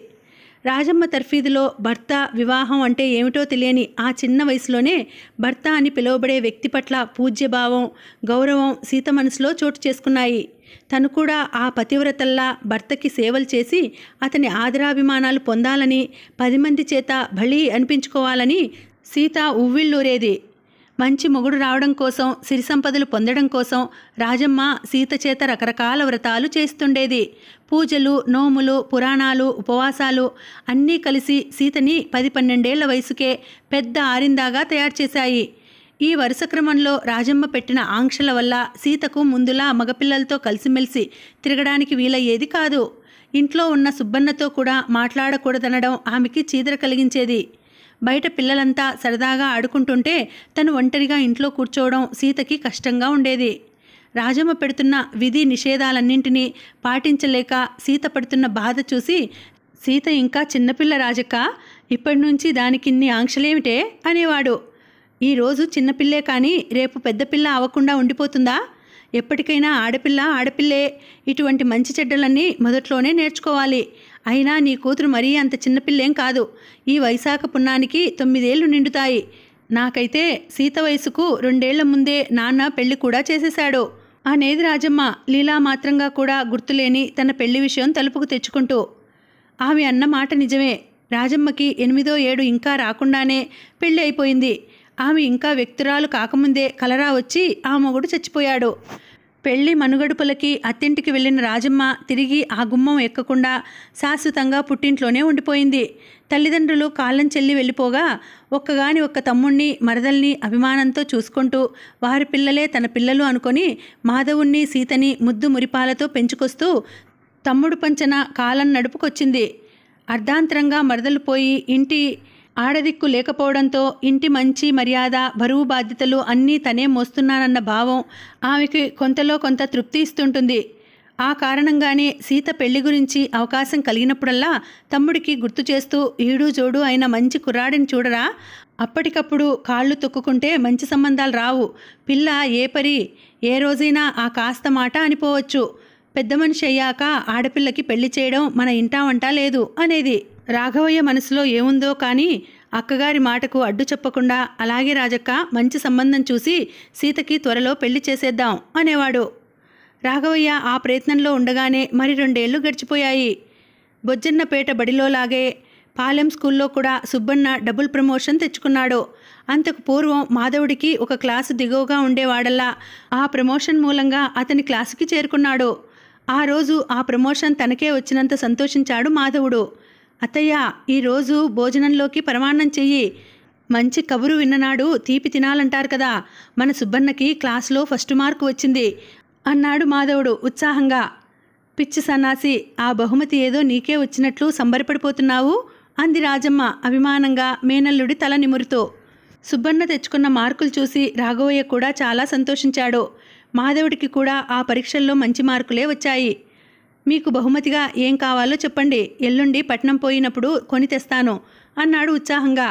రాజమ్మ తర్ఫీదులో భర్త వివాహం అంటే ఏమిటో తెలియని ఆ చిన్న వయసులోనే భర్త అని పిలువబడే వ్యక్తి పట్ల పూజ్యభావం, గౌరవం సీత మనసులో చోటు చేసుకున్నాయి. తను కూడా ఆ పతివ్రతల్లా భర్తకి సేవలు చేసి అతని ఆదరాభిమానాలు పొందాలని, 10 మంది చేత భళీ అనిపించుకోవాలని సీత ఉవ్విళ్ళూరేది. మంచి మొగుడు రావడం కోసం, సిరి సంపదలు పొందడం కోసం రాజమ్మ సీత చేత రకరకాల వ్రతాలు చేస్తుండేది. పూజలు, నోములు, పురాణాలు, ఉపవాసాలు అన్నీ కలిసి సీతని 10-12 ఏళ్ల వయసుకే పెద్ద ఆరిందాగా తయారు చేశాయి. ఈ వరుస క్రమంలో రాజమ్మ పెట్టిన ఆంక్షల వల్ల సీతకు ముందులా మగపిల్లలతో కలిసిమెలిసి తిరగడానికి వీలయ్యేది కాదు. ఇంట్లో ఉన్న సుబ్బన్నతో కూడా మాట్లాడకూడదనడం ఆమెకి చీదర కలిగించేది. బయట పిల్లలంతా సరదాగా ఆడుకుంటుంటే తను ఒంటరిగా ఇంట్లో కూర్చోవడం సీతకి కష్టంగా ఉండేది. రాజమ్మ పెడుతున్న విధి నిషేధాలన్నింటినీ పాటించలేక సీత పడుతున్న బాధ చూసి, సీత ఇంకా చిన్నపిల్ల రాజక్క, ఇప్పటి నుంచి దానికిన్ని ఆంక్షలేమిటే అనేవాడు. ఈరోజు చిన్నపిల్లే కానీ రేపు పెద్ద పిల్ల అవ్వకుండా ఉండిపోతుందా? ఎప్పటికైనా ఆడపిల్ల ఆడపిల్లే. ఇటువంటి మంచి చెడ్డలన్నీ మొదట్లోనే నేర్చుకోవాలి. అయినా నీ కూతురు మరీ అంత చిన్నపిల్లేం కాదు. ఈ వైశాఖ పున్నానికి 9 ఏళ్లు నిండుతాయి. నాకైతే సీత వయసుకు 2 ఏళ్ల ముందే నాన్న పెళ్లి కూడా చేసేశాడు అనేది రాజమ్మ లీలా మాత్రంగా కూడా గుర్తులేని తన పెళ్లి విషయం తలుపుకు తెచ్చుకుంటూ. ఆమె అన్న మాట నిజమే. రాజమ్మకి 8వ ఏడు ఇంకా రాకుండానే పెళ్ళి అయిపోయింది. ఆమె ఇంకా వ్యక్తురాలు కాకముందే కలరా వచ్చి ఆ మొగుడు చచ్చిపోయాడు. పెళ్లి మనుగడుపులకి అత్తింటికి వెళ్ళిన రాజమ్మ తిరిగి ఆ గుమ్మం ఎక్కకుండా శాశ్వతంగా పుట్టింట్లోనే ఉండిపోయింది. తల్లిదండ్రులు కాలం చెల్లి వెళ్ళిపోగా ఒక్కగాని ఒక్క తమ్ముణ్ణి మరదల్ని అభిమానంతో చూసుకుంటూ వారి పిల్లలే తన పిల్లలు అనుకొని మాధవుణ్ణి సీతని ముద్దు మురిపాలతో పెంచుకొస్తూ తమ్ముడు పంచన కాలం నడుపుకొచ్చింది. అర్ధాంతరంగా మరదలు పోయి ఇంటి ఆడదిక్కు లేకపోవడంతో ఇంటి మంచి మర్యాద బరువు బాధ్యతలు అన్నీ తనే మోస్తున్నానన్న భావం ఆమెకి కొంతలో కొంత తృప్తి ఇస్తుంటుంది. ఆ కారణంగానే సీత పెళ్లి గురించి అవకాశం కలిగినప్పుడల్లా తమ్ముడికి గుర్తు చేస్తూ ఈడు జోడు అయిన మంచి కుర్రాడిని చూడరా, అప్పటికప్పుడు కాళ్ళు తొక్కుకుంటే మంచి సంబంధాలు రావు, పిల్ల ఏ పరి ఏ రోజైనా ఆ కాస్త మాట అనిపోవచ్చు, పెద్ద మనిషి అయ్యాక ఆడపిల్లకి పెళ్లి చేయడం మన ఇంటా వంటా లేదు అనేది. రాఘవయ్య మనసులో ఏముందో కానీ అక్కగారి మాటకు అడ్డు చెప్పకుండా అలాగే రాజక్క, మంచి సంబంధం చూసి సీతకి త్వరలో పెళ్లి చేసేద్దాం అనేవాడు. రాఘవయ్య ఆ ప్రయత్నంలో ఉండగానే మరి 2 ఏళ్లు గడిచిపోయాయి. బొజ్జన్నపేట బడిలోలాగే పాలెం స్కూల్లో కూడా సుబ్బన్న డబుల్ ప్రమోషన్ తెచ్చుకున్నాడు. అంతకు పూర్వం మాధవుడికి ఒక క్లాసు దిగువగా ఉండేవాడల్లా ఆ ప్రమోషన్ మూలంగా అతని క్లాసుకి చేరుకున్నాడు. ఆ రోజు ఆ ప్రమోషన్ తనకే వచ్చినంత సంతోషించాడు మాధవుడు. అత్తయ్య, ఈరోజు భోజనంలోకి పరమాన్నం చెయ్యి, మంచి కబురు విన్ననాడు తీపి తినాలంటారు కదా, మన సుబ్బన్నకి క్లాసులో ఫస్ట్ మార్కు వచ్చింది అన్నాడు మాధవుడు ఉత్సాహంగా. పిచ్చి సన్నాసి, ఆ బహుమతి ఏదో నీకే వచ్చినట్లు సంబరపడిపోతున్నావు అంది రాజమ్మ అభిమానంగా మేనల్లుడి తల నిమురుతూ. సుబ్బన్న తెచ్చుకున్న మార్కులు చూసి రాఘవయ్య కూడా చాలా సంతోషించాడు. మాధవుడికి కూడా ఆ పరీక్షల్లో మంచి మార్కులే వచ్చాయి. మీకు బహుమతిగా ఏం కావాలో చెప్పండి, ఎల్లుండి పట్నం పోయినప్పుడు కొని తెస్తాను అన్నాడు ఉత్సాహంగా.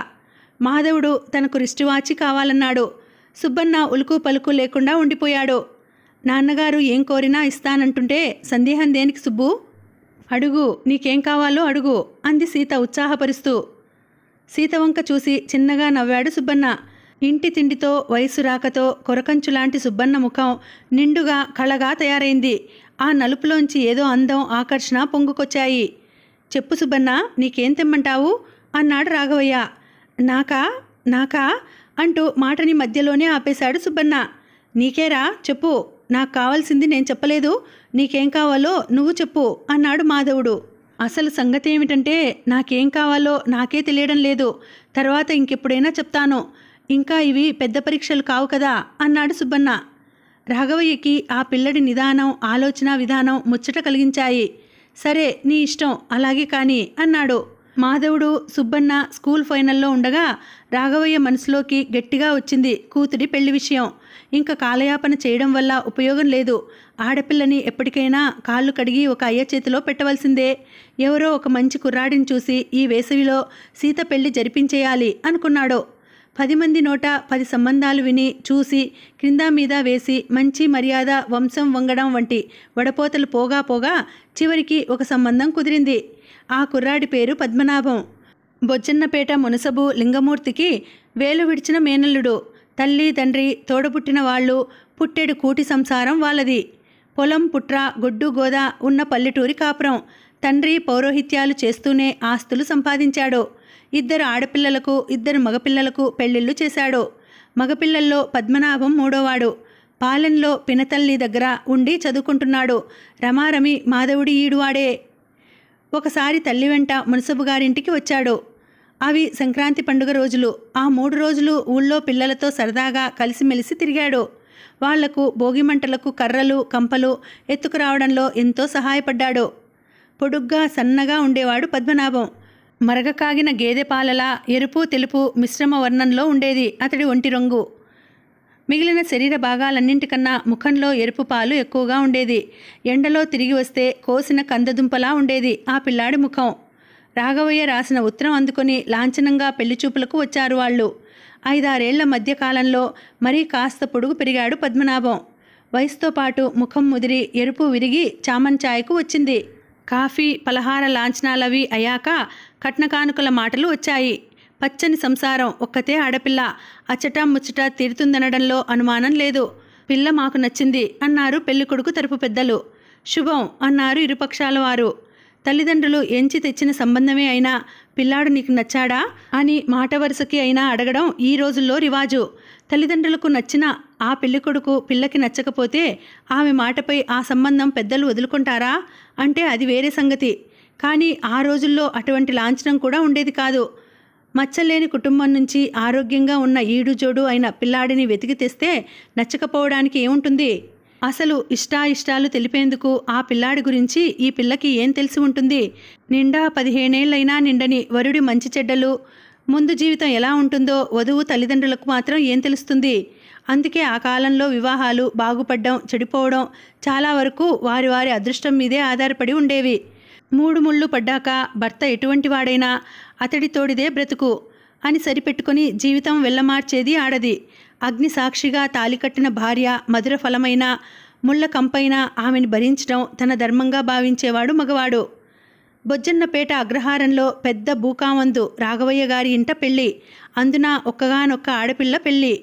మాధవుడు తనకు రిస్టువాచి కావాలన్నాడు. సుబ్బన్న ఉలుకు పలుకు లేకుండా ఉండిపోయాడు. నాన్నగారు ఏం కోరినా ఇస్తానంటుంటే సందేహం దేనికి సుబ్బు, అడుగు, నీకేం కావాలో అడుగు అంది సీత ఉత్సాహపరుస్తూ. సీత వంక చూసి చిన్నగా నవ్వాడు సుబ్బన్న. ఇంటి తిండితో వయసు రాకతో కొరకంచులాంటి సుబ్బన్న ముఖం నిండుగా కళగా తయారైంది. ఆ నలుపులోంచి ఏదో అందం ఆకర్షణ పొంగుకొచ్చాయి. చెప్పు సుబ్బన్న, నీకేం తెమ్మంటావు అన్నాడు రాఘవయ్య. నాకా నాకా అంటూ మాటని మధ్యలోనే ఆపేశాడు సుబ్బన్న. నీకేరా, చెప్పు, నాకు కావాల్సింది నేను చెప్పలేదు, నీకేం కావాలో నువ్వు చెప్పు అన్నాడు మాధవుడు. అసలు సంగతి ఏమిటంటే నాకేం కావాలో నాకే తెలియడం లేదు, తర్వాత ఇంకెప్పుడైనా చెప్తాను, ఇంకా ఇవి పెద్ద పరీక్షలు కావు కదా అన్నాడు సుబ్బన్న. రాఘవయ్యకి ఆ పిల్లడి నిదానం ఆలోచన విధానం ముచ్చట కలిగించాయి. సరే నీ ఇష్టం, అలాగే కానీ అన్నాడు. మాధవుడు సుబ్బన్న స్కూల్ ఫైనల్లో ఉండగా రాఘవయ్య మనసులోకి గట్టిగా వచ్చింది కూతురి పెళ్లి విషయం. ఇంకా కాలయాపన చేయడం వల్ల ఉపయోగం లేదు, ఆడపిల్లని ఎప్పటికైనా కాళ్ళు కడిగి ఒక అయ్య చేతిలో పెట్టవలసిందే. ఎవరో ఒక మంచి కుర్రాడిని చూసి ఈ వేసవిలో సీత పెళ్లి జరిపించేయాలి అనుకున్నాడు. 10 మంది నోట 10 సంబంధాలు విని చూసి క్రింద మీద వేసి మంచి మర్యాద వంశం వంగడం వంటి వడపోతలు పోగా పోగా చివరికి ఒక సంబంధం కుదిరింది. ఆ కుర్రాడి పేరు పద్మనాభం. బొజ్జన్నపేట మునసబు లింగమూర్తికి వేలు విడిచిన మేనల్లుడు. తల్లి తండ్రి తోడబుట్టిన వాళ్ళు, పుట్టెడు కూటి సంసారం వాళ్ళది. పొలం పుట్ర గొడ్డు గోద ఉన్న పల్లెటూరి కాపురం. తండ్రి పౌరోహిత్యాలు చేస్తూనే ఆస్తులు సంపాదించాడు. 2 ఆడపిల్లలకు 2 మగపిల్లలకు పెళ్లిళ్ళు చేశాడు. మగపిల్లల్లో పద్మనాభం 3వవాడు. పాలెంలో పినతల్లి దగ్గర ఉండి చదువుకుంటున్నాడు. రమారమి మాధవుడి ఈడువాడే. ఒకసారి తల్లి వెంట మునసబు గారింటికి వచ్చాడు. అవి సంక్రాంతి పండుగ రోజులు. ఆ 3 రోజులు ఊళ్ళో పిల్లలతో సరదాగా కలిసిమెలిసి తిరిగాడు. వాళ్లకు భోగిమంటలకు కర్రలు కంపలు ఎత్తుకురావడంలో ఎంతో సహాయపడ్డాడు. పొడుగ్గా సన్నగా ఉండేవాడు పద్మనాభం. మరగ కాగిన గేదె పాలలా ఎరుపు తెలుపు మిశ్రమ వర్ణంలో ఉండేది అతడి ఒంటి రంగు. మిగిలిన శరీర భాగాలన్నింటికన్నా ముఖంలో ఎరుపు పాలు ఎక్కువగా ఉండేది. ఎండలో తిరిగి వస్తే కోసిన కందదుంపలా ఉండేది ఆ పిల్లాడి ముఖం. రాఘవయ్య రాసిన ఉత్తరం అందుకొని లాంఛనంగా పెళ్లిచూపులకు వచ్చారు వాళ్ళు. 5-6 ఏళ్ల మధ్యకాలంలో మరీ కాస్త పొడుగు పెరిగాడు పద్మనాభం. వయసుతో పాటు ముఖం ముదిరి ఎరుపు విరిగి చామన్ ఛాయకు వచ్చింది. కాఫీ పలహార లాంఛనాలవి అయ్యాక కట్నకానుకల మాటలు వచ్చాయి. పచ్చని సంసారం, ఒక్కతే ఆడపిల్ల, అచ్చటా ముచ్చట తీరుతుందనడంలో అనుమానం లేదు. పిల్ల మాకు నచ్చింది అన్నారు పెళ్ళికొడుకు తరపు పెద్దలు. శుభం అన్నారు ఇరుపక్షాల వారు. తల్లిదండ్రులు ఎంచి తెచ్చిన సంబంధమే అయినా పిల్లాడు నీకు నచ్చాడా అని మాట వరుసకి అయినా అడగడం ఈ రోజుల్లో రివాజు. తల్లిదండ్రులకు నచ్చిన ఆ పెళ్ళికొడుకు పిల్లకి నచ్చకపోతే ఆమె మాటపై ఆ సంబంధం పెద్దలు వదులుకుంటారా అంటే అది వేరే సంగతి. కానీ ఆ రోజుల్లో అటువంటి లాంఛనం కూడా ఉండేది కాదు. మచ్చలేని కుటుంబం నుంచి ఆరోగ్యంగా ఉన్న ఈడుజోడు అయిన పిల్లాడిని వెతికి తెస్తే నచ్చకపోవడానికి ఏముంటుంది? అసలు ఇష్టాయిష్టాలు తెలిపేందుకు ఆ పిల్లాడి గురించి ఈ పిల్లకి ఏం తెలిసి ఉంటుంది? నిండా 15 ఏళ్లైనా నిండని వరుడి మంచి చెడ్డలు, ముందు జీవితం ఎలా ఉంటుందో వధువు తల్లిదండ్రులకు మాత్రం ఏం తెలుస్తుంది? అందుకే ఆ కాలంలో వివాహాలు బాగుపడ్డం చెడిపోవడం చాలా వరకు వారి వారి అదృష్టం మీదే ఆధారపడి ఉండేవి. 3 ముళ్ళు పడ్డాక భర్త ఎటువంటి వాడైనా అతడి తోడిదే బ్రతుకు అని సరిపెట్టుకుని జీవితం వెళ్ళమార్చేది ఆడది. అగ్ని సాక్షిగా తాలికట్టిన భార్య మధుర ఫలమైన ముళ్ళ కంపైన ఆమెను భరించడం తన ధర్మంగా భావించేవాడు మగవాడు. బొజ్జన్నపేట అగ్రహారంలో పెద్ద భూకామందు రాఘవయ్య గారి ఇంట పెళ్ళి. అందున ఒక్కగానొక్క ఆడపిల్ల పెళ్ళి.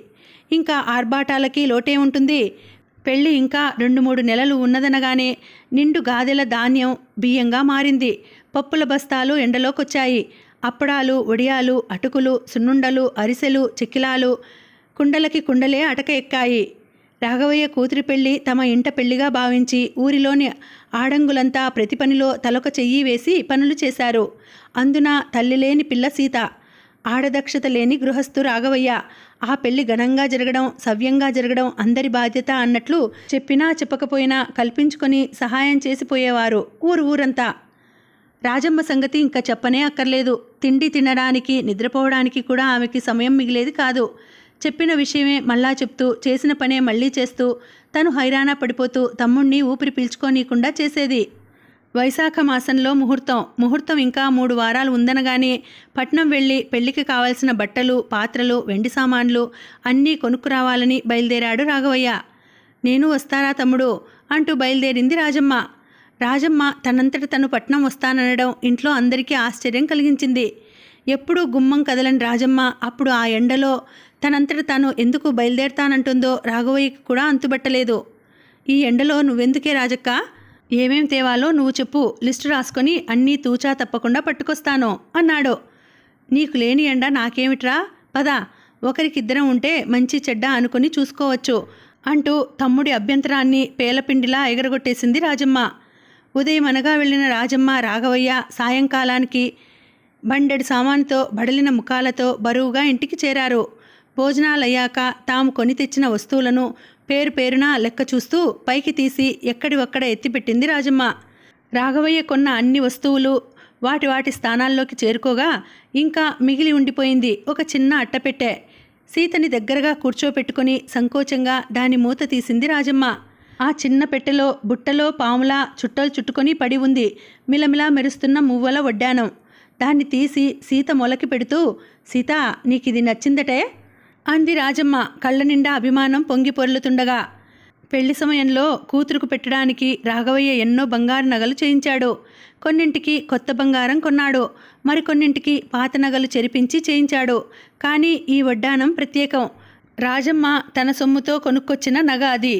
ఇంకా ఆర్భాటాలకి లోటే ఉంటుంది. పెళ్ళి ఇంకా 2-3 నెలలు ఉన్నదనగానే నిండు గాదెల ధాన్యం బియ్యంగా మారింది. పప్పుల బస్తాలు ఎండలోకొచ్చాయి. అప్పడాలు, వడియాలు, అటుకులు, సున్నుండలు, అరిసెలు, చెక్కిలాలు కుండలకి కుండలే అటక ఎక్కాయి. రాఘవయ్య కూతురి పెళ్లి తమ ఇంట పెళ్లిగా భావించి ఊరిలోని ఆడంగులంతా ప్రతి పనిలో తలొక చెయ్యి వేసి పనులు చేశారు. అందున తల్లి లేని పిల్ల సీత, ఆడదక్షత లేని గృహస్థు రాఘవయ్య. ఆ పెళ్లి ఘనంగా జరగడం, సవ్యంగా జరగడం అందరి బాధ్యత అన్నట్లు చెప్పినా చెప్పకపోయినా కల్పించుకొని సహాయం చేసిపోయేవారు ఊరంతా. రాజమ్మ సంగతి ఇంకా చెప్పనే అక్కర్లేదు. తిండి తినడానికి, నిద్రపోవడానికి కూడా ఆమెకి సమయం మిగిలేది కాదు. చెప్పిన విషయమే మళ్ళా చెప్తూ, చేసిన పనే మళ్ళీ చేస్తూ, తను హైరాణ పడిపోతూ తమ్ముణ్ణి ఊపిరి పీల్చుకోనీయకుండా చేసేది. వైశాఖ మాసంలో ముహూర్తం ఇంకా 3 వారాలు ఉందనగానే పట్నం వెళ్ళి పెళ్లికి కావాల్సిన బట్టలు, పాత్రలు, వెండి సామాన్లు అన్నీ కొనుక్కురావాలని బయలుదేరాడు రాఘవయ్య. నేను వస్తారా తమ్ముడు అంటూ బయలుదేరింది రాజమ్మ. రాజమ్మ తనంతట తను పట్నం వస్తాననడం ఇంట్లో అందరికీ ఆశ్చర్యం కలిగించింది. ఎప్పుడూ గుమ్మం కదలని రాజమ్మ అప్పుడు ఆ ఎండలో తనంతట తాను ఎందుకు బయలుదేరతానంటుందో రాఘవయ్యకి కూడా అంతుబట్టలేదు. ఈ ఎండలో నువ్వెందుకే రాజక్క? ఏమేం తేవాలో నువ్వు చెప్పు, లిస్టు రాసుకొని అన్నీ తూచా తప్పకుండా పట్టుకొస్తాను అన్నాడు. నీకు లేని ఎండ నాకేమిట్రా, పద, ఒకరికిద్దరం ఉంటే మంచి చెడ్డ అనుకుని చూసుకోవచ్చు అంటూ తమ్ముడి అభ్యంతరాన్ని పేలపిండిలా ఎగరగొట్టేసింది రాజమ్మ. ఉదయం అనగా వెళ్ళిన రాజమ్మ రాఘవయ్య సాయంకాలానికి బండెడు సామానుతో బడలిన ముఖాలతో బరువుగా ఇంటికి చేరారు. భోజనాలయ్యాక తాము కొని తెచ్చిన వస్తువులను పేరు పేరున లెక్క చూస్తూ పైకి తీసి ఎక్కడివక్కడ ఎత్తిపెట్టింది రాజమ్మ. రాఘవయ్య కొన్న అన్ని వస్తువులు వాటి స్థానాల్లోకి చేరుకోగా ఇంకా మిగిలి ఉండిపోయింది ఒక చిన్న అట్టపెట్టె. సీతని దగ్గరగా కూర్చోపెట్టుకుని సంకోచంగా దాని మూత తీసింది రాజమ్మ. ఆ చిన్న పెట్టెలో బుట్టలో పాములా చుట్టలు చుట్టుకొని పడి ఉంది మిలమిలా మెరుస్తున్న మువ్వల వడ్డానం. దాన్ని తీసి సీత మొలకి పెడుతూ, సీత, నీకిది నచ్చిందటే అంది రాజమ్మ కళ్ళ నిండా అభిమానం పొంగి పొర్లుతుండగా. పెళ్లి సమయంలో కూతురుకు పెట్టడానికి రాఘవయ్య ఎన్నో బంగారు నగలు చేయించాడు. కొన్నింటికి కొత్త బంగారం కొన్నాడు, మరికొన్నింటికి పాత నగలు చెరిపించి చేయించాడు. కానీ ఈ వడ్డానం ప్రత్యేకం. రాజమ్మ తన సొమ్ముతో కొనుక్కొచ్చిన నగ అది.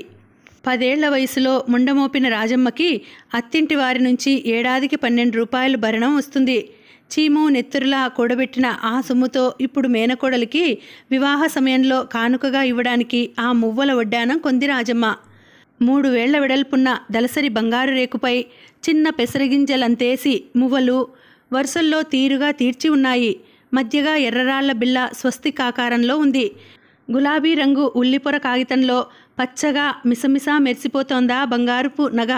10 ఏళ్ల వయసులో ముండమోపిన రాజమ్మకి అత్తింటి వారి నుంచి ఏడాదికి 12 రూపాయలు భరణం వస్తుంది. చీము నెత్తురులా కూడబెట్టిన ఆ సొమ్ముతో ఇప్పుడు మేనకోడలికి వివాహ సమయంలో కానుకగా ఇవ్వడానికి ఆ మువ్వల వడ్డానం కొంది రాజమ్మ. 3 వేళ్ల వెడల్పున్న దలసరి బంగారు రేకుపై చిన్న పెసరగింజలంతేసి మువ్వలు వరుసల్లో తీరుగా తీర్చి ఉన్నాయి. మధ్యగా ఎర్రరాళ్ల బిల్ల స్వస్తికాకారంలో ఉంది. గులాబీ రంగు ఉల్లిపొర కాగితంలో పచ్చగా మిసమిసా మెరిసిపోతోందా బంగారుపు నగ.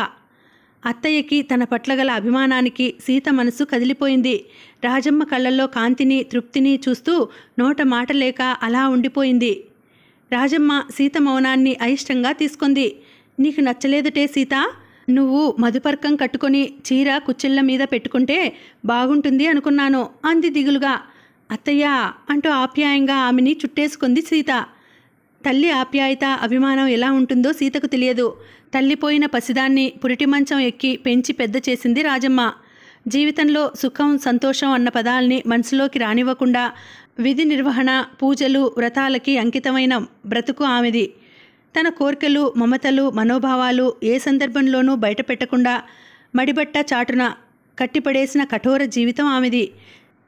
అత్తయ్యకి తన పట్ల గల అభిమానానికి సీత మనసు కదిలిపోయింది. రాజమ్మ కళ్ళల్లో కాంతిని, తృప్తిని చూస్తూ నోట మాట లేక అలా ఉండిపోయింది. రాజమ్మ సీత మౌనాన్ని అయిష్టంగా తీసుకుంది. నీకు నచ్చలేదుటే సీత? నువ్వు మధుపర్కం కట్టుకొని చీర కుచ్చిళ్ళ మీద పెట్టుకుంటే బాగుంటుంది అనుకున్నాను అంది దిగులుగా. అత్తయ్య అంటూ ఆప్యాయంగా ఆమెని చుట్టేసుకుంది సీత. తల్లి ఆప్యాయత, అభిమానం ఎలా ఉంటుందో సీతకు తెలియదు. తల్లిపోయిన పసిదాన్ని పురిటి మంచం ఎక్కి పెంచి పెద్ద చేసింది రాజమ్మ. జీవితంలో సుఖం, సంతోషం అన్న పదాల్ని మనసులోకి రానివ్వకుండా విధి నిర్వహణ, పూజలు, వ్రతాలకి అంకితమైన బ్రతుకు ఆమెది. తన కోర్కెలు, మమతలు, మనోభావాలు ఏ సందర్భంలోనూ బయటపెట్టకుండా మడిబట్ట చాటున కట్టిపడేసిన కఠోర జీవితం ఆమెది.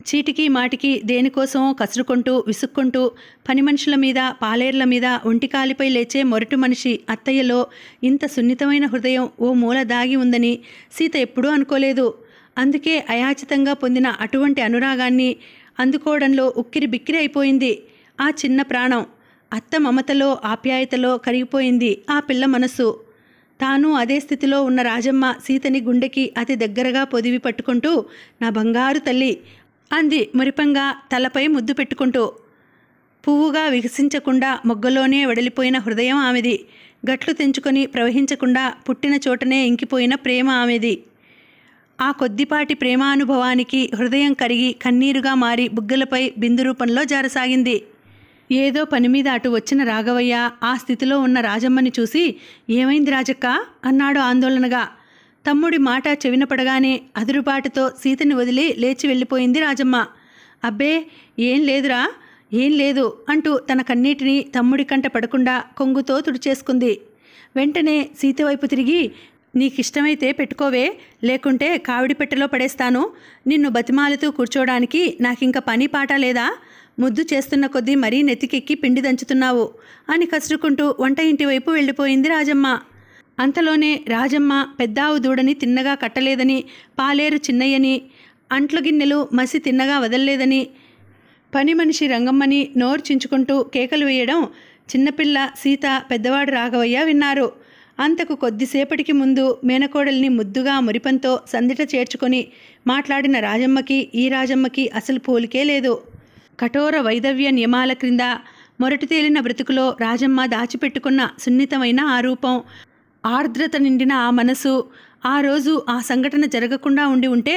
చీటికి మాటికి దేనికోసమో కసురుకుంటూ విసుక్కుంటూ పని మనుషుల మీద, పాలేర్ల మీద ఒంటికాలిపై లేచే మొరటు మనిషి అత్తయ్యలో ఇంత సున్నితమైన హృదయం ఓ మూల దాగి ఉందని సీత ఎప్పుడూ అనుకోలేదు. అందుకే అయాచితంగా పొందిన అటువంటి అనురాగాన్ని అందుకోవడంలో ఉక్కిరి బిక్కిరి అయిపోయింది ఆ చిన్న ప్రాణం. అత్త మమతలో, ఆప్యాయతలో కరిగిపోయింది ఆ పిల్ల మనస్సు. తాను అదే స్థితిలో ఉన్న రాజమ్మ సీతని గుండెకి అతి దగ్గరగా పొదివి పట్టుకుంటూ, నా బంగారు తల్లి అంది మురిపంగా తలపై ముద్దు పెట్టుకుంటూ. పువ్వుగా వికసించకుండా మొగ్గలోనే వెడలిపోయిన హృదయం ఆమెది. గట్లు తెంచుకొని ప్రవహించకుండా పుట్టిన చోటనే ఇంకిపోయిన ప్రేమ ఆమెది. ఆ కొద్దిపాటి ప్రేమానుభవానికి హృదయం కరిగి కన్నీరుగా మారి బుగ్గలపై బిందు రూపంలో జారసాగింది. ఏదో పని మీద అటు వచ్చిన రాఘవయ్య ఆ స్థితిలో ఉన్న రాజమ్మని చూసి, ఏమైంది రాజక్క అన్నాడు ఆందోళనగా. తమ్ముడి మాట చెవిన పడగానే అదురుబాటుతో సీతని వదిలి లేచి వెళ్ళిపోయింది రాజమ్మ. అబ్బే ఏం లేదురా, ఏం లేదు అంటూ తన కన్నీటిని తమ్ముడి కంట పడకుండా కొంగుతో తుడిచేసుకుంది. వెంటనే సీత వైపు తిరిగి, నీకిష్టమైతే పెట్టుకోవే, లేకుంటే కావిడి పెట్టెలో పడేస్తాను. నిన్ను బతిమాలుతూ కూర్చోడానికి నాకింక పని పాట లేదా? ముద్దు చేస్తున్న కొద్దీ మరీ నెత్తికెక్కి పిండి దంచుతున్నావు అని కసురుకుంటూ వంట ఇంటి వైపు వెళ్ళిపోయింది రాజమ్మ. అంతలోనే రాజమ్మ పెద్దావు దూడని తిన్నగా కట్టలేదని, పాలేరు చిన్నయ్యని, అంట్ల గిన్నెలు మసి తిన్నగా వదల్లేదని, పని మనిషి రంగమ్మని నోరు చించుకుంటూ కేకలు వేయడం చిన్నపిల్ల సీత, పెద్దవాడు రాఘవయ్య విన్నారు. అంతకు కొద్దిసేపటికి ముందు మేనకోడల్ని ముద్దుగా మురిపంతో సందిట చేర్చుకొని మాట్లాడిన రాజమ్మకి ఈ రాజమ్మకి అసలు పోలికే లేదు. కఠోర వైదవ్య నియమాల క్రింద మొరటి తేలిన బ్రతుకులో రాజమ్మ దాచిపెట్టుకున్న సున్నితమైన ఆ రూపం, ఆర్ద్రత నిండిన ఆ మనసు, ఆ రోజు ఆ సంఘటన జరగకుండా ఉండి ఉంటే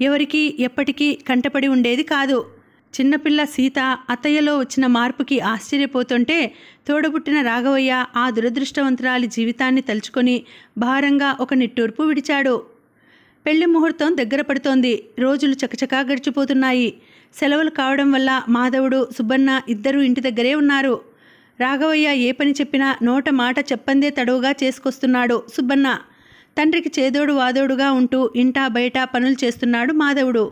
ఎవరికీ ఎప్పటికీ కంటపడి ఉండేది కాదు. చిన్నపిల్ల సీత అత్తయ్యలో వచ్చిన మార్పుకి ఆశ్చర్యపోతుంటే తోడబుట్టిన రాఘవయ్య ఆ దురదృష్టవంతురాలి జీవితాన్ని తలుచుకొని భారంగా ఒక నిట్టూర్పు విడిచాడు. పెళ్లి ముహూర్తం దగ్గర పడుతోంది. రోజులు చకచకా గడిచిపోతున్నాయి. సెలవులు కావడం వల్ల మాధవుడు, సుబ్బన్న ఇద్దరూ ఇంటి దగ్గరే ఉన్నారు. రాఘవయ్య ఏ పని చెప్పినా నోట మాట చెప్పందే తడువుగా చేసుకొస్తున్నాడు సుబ్బన్న. తండ్రికి చేదోడు వాదోడుగా ఉంటూ ఇంటా బయట పనులు చేస్తున్నాడు మాధవుడు.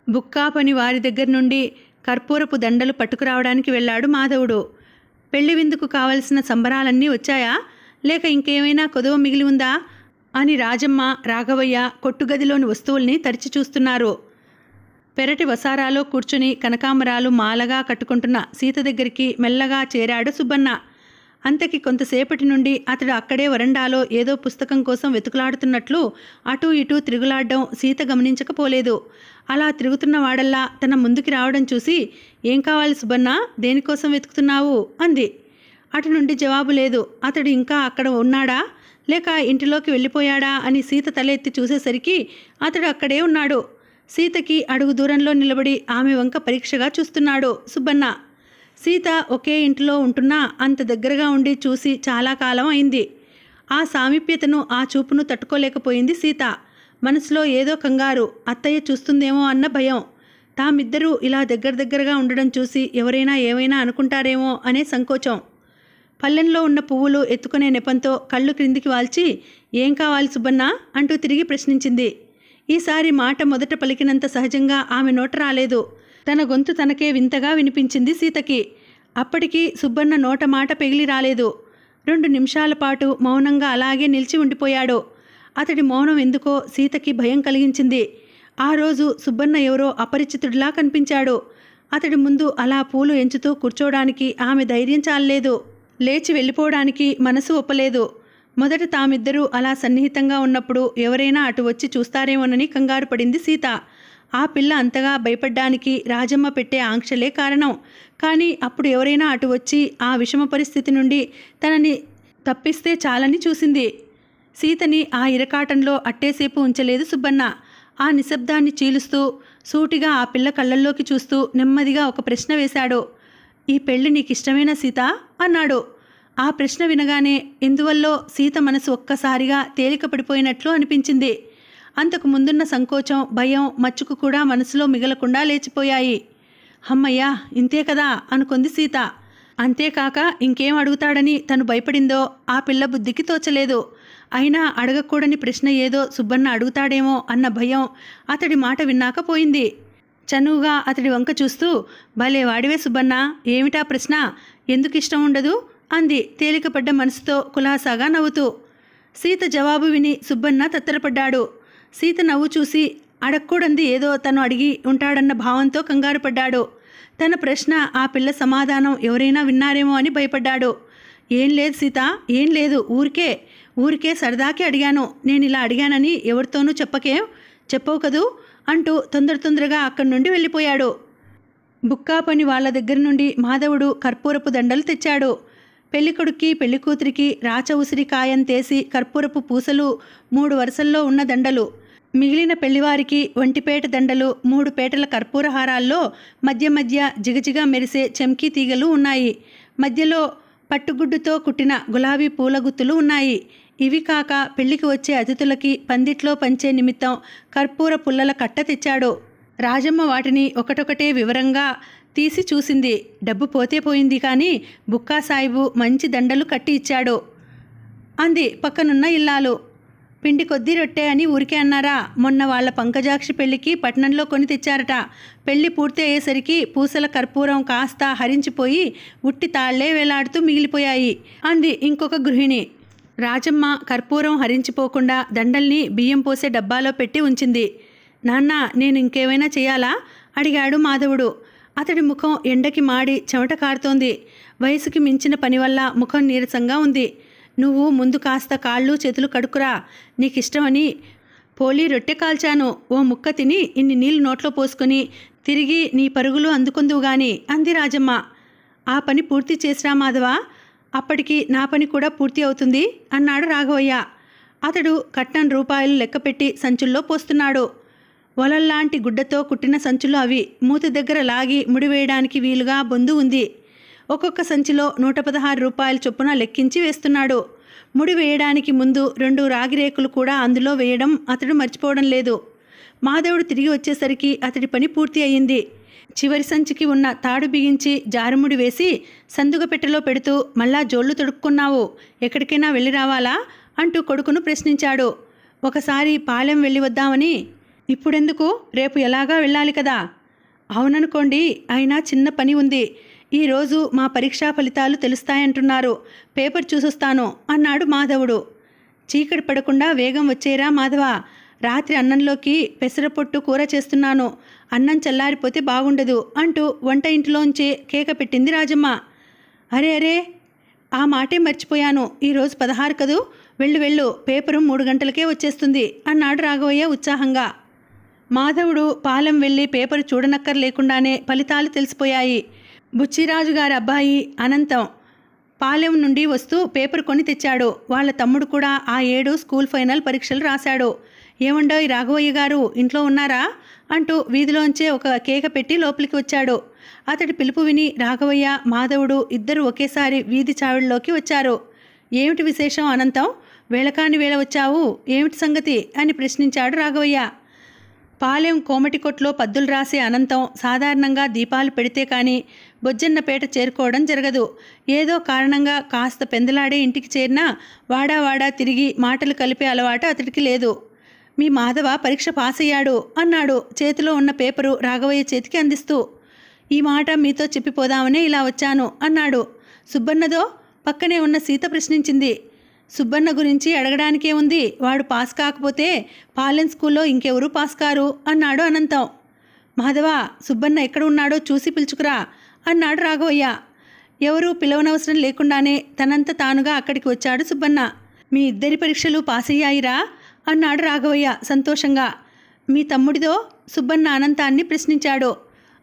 బుక్కా పని వారి దగ్గర నుండి కర్పూరపు దండలు పట్టుకురావడానికి వెళ్ళాడు మాధవుడు. పెళ్లి విందుకు కావలసిన సంబరాలన్నీ వచ్చాయా, లేక ఇంకేమైనా కొదవ మిగిలి ఉందా అని రాజమ్మ, రాఘవయ్య కొట్టుగదిలోని వస్తువుల్ని తరిచి చూస్తున్నారు. పెరటి వసారాలో కూర్చుని కనకాంబరాలు మాలగా కట్టుకుంటున్న సీత దగ్గరికి మెల్లగా చేరాడు సుబ్బన్న. అంతకి కొంతసేపటి నుండి అతడు అక్కడే వరండాలో ఏదో పుస్తకం కోసం వెతుకులాడుతున్నట్లు అటూ ఇటూ తిరుగులాడడం సీత గమనించకపోలేదు. అలా తిరుగుతున్న వాడల్లా తన ముందుకి రావడం చూసి, ఏం కావాలి సుబ్బన్న, దేనికోసం వెతుకుతున్నావు అంది. అటు నుండి జవాబు లేదు. అతడు ఇంకా అక్కడ ఉన్నాడా లేక ఇంటిలోకి వెళ్ళిపోయాడా అని సీత తల ఎత్తి చూసేసరికి అతడు అక్కడే ఉన్నాడు. సీతకి అడుగు దూరంలో నిలబడి ఆమె వంక పరీక్షగా చూస్తున్నాడు సుబ్బన్న. సీత ఒకే ఇంటిలో ఉంటున్నా అంత దగ్గరగా ఉండి చూసి చాలా కాలం అయింది. ఆ సామీప్యతను, ఆ చూపును తట్టుకోలేకపోయింది సీత. మనసులో ఏదో కంగారు, అత్తయ్య చూస్తుందేమో అన్న భయం, తామిద్దరూ ఇలా దగ్గరగా ఉండడం చూసి ఎవరైనా ఏమైనా అనుకుంటారేమో అనే సంకోచం. పల్లెంలో ఉన్న పువ్వులు ఎత్తుకునే నెపంతో కళ్ళు క్రిందికి వాల్చి, ఏం కావాలి సుబ్బన్న అంటూ తిరిగి ప్రశ్నించింది. ఈసారి మాట మొదట పలికినంత సహజంగా ఆమె నోట రాలేదు. తన గొంతు తనకే వింతగా వినిపించింది సీతకి. అప్పటికి సుబ్బన్న నోట మాట పెగిలి రాలేదు. 2 నిమిషాల పాటు మౌనంగా అలాగే నిలిచి ఉండిపోయాడు. అతడి మౌనం ఎందుకో సీతకి భయం కలిగించింది. ఆ రోజు సుబ్బన్న ఎవరో అపరిచితుడిలా కనిపించాడు. అతడి ముందు అలా పూలు ఎంచుతూ కూర్చోడానికి ఆమె ధైర్యం చాలలేదు. లేచి వెళ్ళిపోవడానికి మనసు ఒప్పలేదు. మొదట తామిద్దరూ అలా సన్నిహితంగా ఉన్నప్పుడు ఎవరైనా అటు వచ్చి చూస్తారేమోనని కంగారు పడింది సీత. ఆ పిల్ల అంతగా భయపడ్డానికి రాజమ్మ పెట్టే ఆంక్షలే కారణం. కానీ అప్పుడు ఎవరైనా అటు వచ్చి ఆ విషమ పరిస్థితి నుండి తనని తప్పిస్తే చాలని చూసింది. సీతని ఆ ఇరకాటంలో అట్టేసేపు ఉంచలేదు సుబ్బన్న. ఆ నిశ్శబ్దాన్ని చీలుస్తూ సూటిగా ఆ పిల్ల కళ్ళల్లోకి చూస్తూ నెమ్మదిగా ఒక ప్రశ్న వేశాడు. ఈ పెళ్లి నీకిష్టమేనా సీత అన్నాడు. ఆ ప్రశ్న వినగానే ఎందువల్లో సీత మనసు ఒక్కసారిగా తేలిక పడిపోయినట్లు అనిపించింది. అంతకు ముందున్న సంకోచం, భయం, మచ్చుకు కూడా మనసులో మిగలకుండా లేచిపోయాయి. అమ్మయ్యా, ఇంతే కదా అనుకుంది సీత. అంతేకాక ఇంకేం అడుగుతాడని తను భయపడిందో ఆ పిల్ల బుద్ధికి తోచలేదు. అయినా అడగకూడని ప్రశ్న ఏదో సుబ్బన్న అడుగుతాడేమో అన్న భయం అతడి మాట విన్నాక పోయింది. చనువుగా అతడి వంక చూస్తూ, భలే వాడివే సుబ్బన్న, ఏమిటా ప్రశ్న, ఎందుకు ఇష్టం ఉండదు అంది తేలికపడ్డ మనసుతో కులాసాగా నవ్వుతూ. సీత జవాబు విని సుబ్బన్న తత్తరపడ్డాడు. సీత నవ్వు చూసి అడగకూడంది ఏదో తను అడిగి ఉంటాడన్న భావంతో కంగారు పడ్డాడు. తన ప్రశ్న, ఆ పిల్ల సమాధానం ఎవరైనా విన్నారేమో అని భయపడ్డాడు. ఏం లేదు సీత, ఏం లేదు, ఊరికే సరదాకి అడిగాను. నేను ఇలా అడిగానని ఎవరితోనూ చెప్పవు కదూ అంటూ తొందరగా అక్కడి నుండి వెళ్ళిపోయాడు. బుక్కా పని వాళ్ళ దగ్గర నుండి మాధవుడు కర్పూరపు దండలు తెచ్చాడు. పెళ్ళికొడుక్కి పెళ్ళికూతురికి రాచ ఉసిరికాయం తేసి కర్పూరపు పూసలు 3 వరుసల్లో ఉన్న దండలు, మిగిలిన పెళ్లివారికి ఒంటిపేట దండలు, 3 పేటల కర్పూర హారాల్లో మధ్య జిగజిగా మెరిసే చెంకీ తీగలు ఉన్నాయి. మధ్యలో పట్టుగుడ్డుతో కుట్టిన గులాబీ పూల గుత్తులు ఉన్నాయి. ఇవి కాక పెళ్లికి వచ్చే అతిథులకి పందిట్లో పంచే నిమిత్తం కర్పూర పుల్లల కట్ట తెచ్చాడు. రాజమ్మ వాటిని ఒకటొకటే వివరంగా తీసి చూసింది. డబ్బు పోతే పోయింది కానీ బుక్కా సాయిబు మంచి దండలు కట్టి ఇచ్చాడు అంది పక్కనున్న ఇల్లాలు. పిండి కొద్దీ రొట్టె అని ఊరికే అన్నారా? మొన్న వాళ్ళ పంకజాక్షి పెళ్లికి పట్నంలో కొని తెచ్చారట. పెళ్లి పూర్తి అయ్యేసరికి పూసల కర్పూరం కాస్త హరించిపోయి ఉట్టి తాళ్లే వేలాడుతూ మిగిలిపోయాయి అంది ఇంకొక గృహిణి. రాజమ్మ కర్పూరం హరించిపోకుండా దండల్ని బియ్యం పోసే డబ్బాలో పెట్టి ఉంచింది. నాన్న, నేను ఇంకేమైనా చేయాలా అడిగాడు మాధవుడు. అతడి ముఖం ఎండకి మాడి చెమట కారుతోంది. వయసుకి మించిన పని వల్ల ముఖం నీరసంగా ఉంది. నువ్వు ముందు కాస్త కాళ్ళు చేతులు కడుక్కురా. నీకిష్టమని పోలి రొట్టె కాల్చాను. ఓ ముక్క తిని ఇన్ని నీళ్లు నోట్లో పోసుకొని తిరిగి నీ పరుగులు అందుకుందువు గాని అంది రాజమ్మ. ఆ పని పూర్తి చేసిరా మాధవ, అప్పటికి నా పని కూడా పూర్తి అవుతుంది అన్నాడు రాఘవయ్య. అతడు కట్నం రూపాయలు లెక్కపెట్టి సంచుల్లో పోస్తున్నాడు. వలల్లాంటి గుడ్డతో కుట్టిన సంచులు అవి. మూతి దగ్గర లాగి ముడివేయడానికి వీలుగా బొందు ఉంది. ఒక్కొక్క సంచిలో 116 రూపాయల చొప్పున లెక్కించి వేస్తున్నాడు. ముడి వేయడానికి ముందు 2 రాగి రేకులు కూడా అందులో వేయడం అతడు మర్చిపోవడం లేదు. మాధవుడు తిరిగి వచ్చేసరికి అతడి పని పూర్తి అయ్యింది. చివరి సంచికి ఉన్న తాడు బిగించి జారుముడి వేసి సందుగ పెట్టెలో పెడుతూ, మళ్ళా జోళ్లు తొడుక్కున్నావు, ఎక్కడికైనా వెళ్ళి రావాలా అంటూ కొడుకును ప్రశ్నించాడు. ఒకసారి పాలెం వెళ్ళి వద్దామని. ఇప్పుడెందుకు? రేపు ఎలాగా వెళ్ళాలి కదా. అవుననుకోండి, అయినా చిన్న పని ఉంది. ఈరోజు మా పరీక్షా ఫలితాలు తెలుస్తాయంటున్నారు. పేపర్ చూసొస్తాను అన్నాడు మాధవుడు. చీకటి పడకుండా వేగం వచ్చేరా మాధవ. రాత్రి అన్నంలోకి పెసరపొట్టు కూర చేస్తున్నాను. అన్నం చల్లారిపోతే బాగుండదు అంటూ వంట ఇంటిలోంచే కేక పెట్టింది రాజమ్మ. అరే, ఆ మాటే మర్చిపోయాను. ఈరోజు 16 కదూ. వెళ్ళు, పేపరు 3 గంటలకే వచ్చేస్తుంది అన్నాడు రాఘవయ్య ఉత్సాహంగా. మాధవుడు పాలెం వెళ్ళి పేపరు చూడనక్కర్లేకుండానే ఫలితాలు తెలిసిపోయాయి. బుచ్చిరాజు గారి అబ్బాయి అనంతం పాలెం నుండి వస్తూ పేపర్ కొని తెచ్చాడు. వాళ్ళ తమ్ముడు కూడా ఆ ఏడు స్కూల్ ఫైనల్ పరీక్షలు రాశాడు. ఏమండోయ్ రాఘవయ్య గారు, ఇంట్లో ఉన్నారా అంటూ వీధిలోంచే ఒక కేక పెట్టి లోపలికి వచ్చాడు. అతడి పిలుపు విని రాఘవయ్య, మాధవుడు ఇద్దరు ఒకేసారి వీధి చావిడిలోకి వచ్చారు. ఏమిటి విశేషం అనంతం? వేళకాని వేళ వచ్చావు, ఏమిటి సంగతి అని ప్రశ్నించాడు రాఘవయ్య. పాలెం కోమటికొట్లో పద్దులు రాసే అనంతం సాధారణంగా దీపాలు పెడితే కానీ బొజ్జన్నపేట చేరుకోవడం జరగదు. ఏదో కారణంగా కాస్త పెందలాడే ఇంటికి చేరినా వాడా తిరిగి మాటలు కలిపే అలవాటు అతడికి లేదు. మీ మాధవ పరీక్ష పాస్ అయ్యాడు అన్నాడు చేతిలో ఉన్న పేపరు రాఘవయ్య చేతికి అందిస్తూ. ఈ మాట మీతో చెప్పిపోదామనే ఇలా వచ్చాను అన్నాడు. సుబ్బన్నదో పక్కనే ఉన్న సీత ప్రశ్నించింది. సుబ్బన్న గురించి అడగడానికే ఉంది, వాడు పాస్ కాకపోతే పాలెం స్కూల్లో ఇంకెవరూ పాస్ కారు అన్నాడు అనంతం. మాధవ, సుబ్బన్న ఎక్కడ ఉన్నాడో చూసి పిలుచుకురా అన్నాడు రాఘవయ్య. ఎవరూ పిలవనవసరం లేకుండానే తనంత తానుగా అక్కడికి వచ్చాడు సుబ్బన్న. మీ ఇద్దరి పరీక్షలు పాస్ అయ్యాయిరా అన్నాడు రాఘవయ్య సంతోషంగా. మీ తమ్ముడిదో సుబ్బన్న అనంతాన్ని ప్రశ్నించాడు.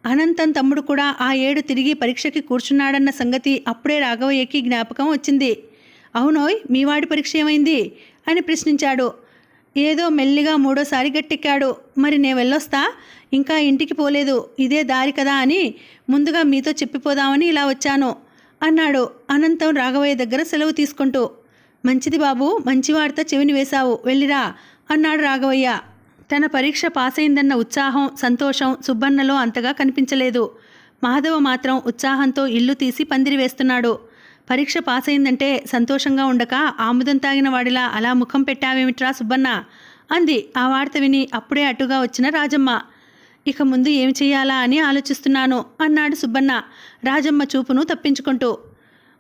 అనంతం తమ్ముడు కూడా ఆ ఏడు తిరిగి పరీక్షకి కూర్చున్నాడన్న సంగతి అప్పుడే రాఘవయ్యకి జ్ఞాపకం వచ్చింది. అవునోయ్, మీవాడి పరీక్ష ఏమైంది అని ప్రశ్నించాడు. ఏదో మెల్లిగా 3వ గట్టెక్కాడు. మరి నే వెళ్ళొస్తా, ఇంకా ఇంటికి పోలేదు, ఇదే దారి కదా అని ముందుగా మీతో చెప్పిపోదామని ఇలా వచ్చాను అన్నాడు అనంతం రాఘవయ్య దగ్గర సెలవు తీసుకుంటూ. మంచిది బాబు, మంచి వార్త చెవిని వేశావు, వెళ్ళిరా అన్నాడు రాఘవయ్య. తన పరీక్ష పాస్ అయిందన్న ఉత్సాహం, సంతోషం సుబ్బన్నలో అంతగా కనిపించలేదు. మాధవ మాత్రం ఉత్సాహంతో ఇల్లు తీసి పందిరి వేస్తున్నాడు. పరీక్ష పాస్ అయిందంటే సంతోషంగా ఉండక ఆముదం తాగిన వాడిలా అలా ముఖం పెట్టావేమిట్రా సుబ్బన్న అంది ఆ వార్త విని అప్పుడే అటుగా వచ్చిన రాజమ్మ. ఇక ముందు ఏమి చెయ్యాలా అని ఆలోచిస్తున్నాను అన్నాడు సుబ్బన్న రాజమ్మ చూపును తప్పించుకుంటూ.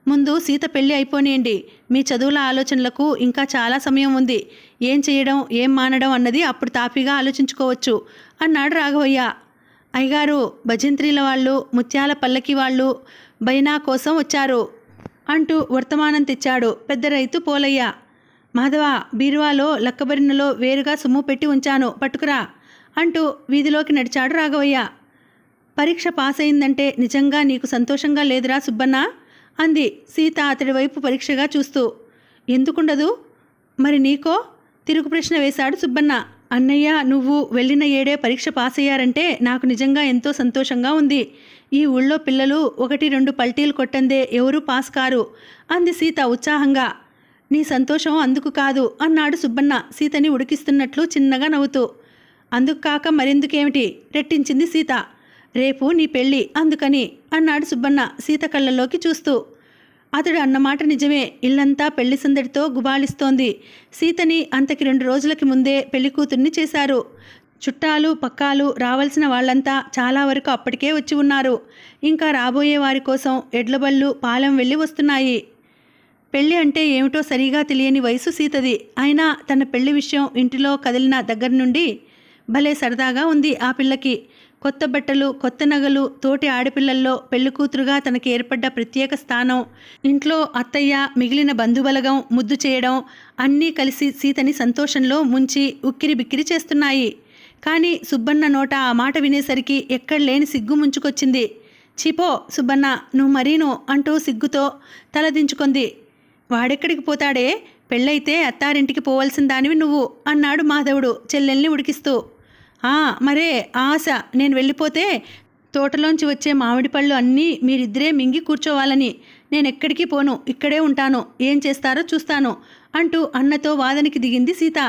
ముందు సీత పెళ్ళి అయిపోనియండి. మీ చదువుల ఆలోచనలకు ఇంకా చాలా సమయం ఉంది. ఏం చేయడం ఏం మానడం అన్నది అప్పుడు తాపీగా ఆలోచించుకోవచ్చు అన్నాడు రాఘవయ్య. అయ్యగారు, భజంత్రీల వాళ్ళు, ముత్యాల పల్లకి వాళ్ళు బైనా కోసం వచ్చారు అంటూ వర్తమానం తెచ్చాడు పెద్ద రైతు పోలయ్య. మాధవ, బీరువాలో లక్కబరినలో వేరుగా సొమ్ము పెట్టి ఉంచాను, పట్టుకురా అంటూ వీధిలోకి నడిచాడు రాఘవయ్య. పరీక్ష పాస్ అయిందంటే నిజంగా నీకు సంతోషంగా లేదురా సుబ్బన్న అంది సీత అతడి వైపు పరీక్షగా చూస్తూ. ఎందుకుండదు, మరి నీకో తిరుగు ప్రశ్న వేశాడు సుబ్బన్న. అన్నయ్య, నువ్వు వెళ్ళిన ఏడే పరీక్ష పాస్ అయ్యారంటే నాకు నిజంగా ఎంతో సంతోషంగా ఉంది. ఈ ఊళ్ళో పిల్లలు 1-2 పల్టీలు కొట్టందే ఎవరూ పాస్ కారు అంది సీత ఉత్సాహంగా. నీ సంతోషం అందుకు కాదు అన్నాడు సుబ్బన్న సీతని ఉడికిస్తున్నట్లు చిన్నగా నవ్వుతూ. అందుకు కాక మరెందుకేమిటి రెట్టించింది సీత. రేపు నీ పెళ్ళి అందుకని అన్నాడు సుబ్బన్న సీత కళ్ళల్లోకి చూస్తూ. అతడు అన్నమాట నిజమే. ఇల్లంతా పెళ్లి సందడితో గుబాళిస్తోంది. సీతని అంతకి 2 రోజులకి ముందే పెళ్లి కూతుర్ని చేశారు. చుట్టాలు పక్కాలు రావాల్సిన వాళ్ళంతా చాలా వరకు అప్పటికే వచ్చి ఉన్నారు. ఇంకా రాబోయే వారి కోసం ఎడ్లబళ్ళు పాలెం వెళ్ళి వస్తున్నాయి. పెళ్ళి అంటే ఏమిటో సరిగా తెలియని వయసు సీతది. అయినా తన పెళ్లి విషయం ఇంటిలో కదిలిన దగ్గర నుండి భలే సరదాగా ఉంది ఆ పిల్లకి. కొత్త బట్టలు, కొత్త నగలు, తోటి ఆడపిల్లల్లో పెళ్లి కూతురుగా తనకి ఏర్పడ్డ ప్రత్యేక స్థానం, ఇంట్లో అత్తయ్య, మిగిలిన బంధుబలగం ముద్దు చేయడం అన్నీ కలిసి సీతని సంతోషంలో ముంచి ఉక్కిరి బిక్కిరి చేస్తున్నాయి. కానీ సుబ్బన్న నోట ఆ మాట వినేసరికి ఎక్కడ లేని సిగ్గు ముంచుకొచ్చింది. చీపో సుబ్బన్న, నువ్వు మరీను అంటూ సిగ్గుతో తలదించుకుంది. వాడెక్కడికి పోతాడే, పెళ్ళైతే అత్తారింటికి పోవలసిన దానివి నువ్వు అన్నాడు మాధవుడు చెల్లెల్ని ఉడికిస్తూ. మరే ఆశ, నేను వెళ్ళిపోతే తోటలోంచి వచ్చే మామిడి పళ్ళు అన్నీ మీరిద్దరే మింగి కూర్చోవాలని. నేనెక్కడికి పోను, ఇక్కడే ఉంటాను, ఏం చేస్తారో చూస్తాను అంటూ అన్నతో వాదనకి దిగింది సీత.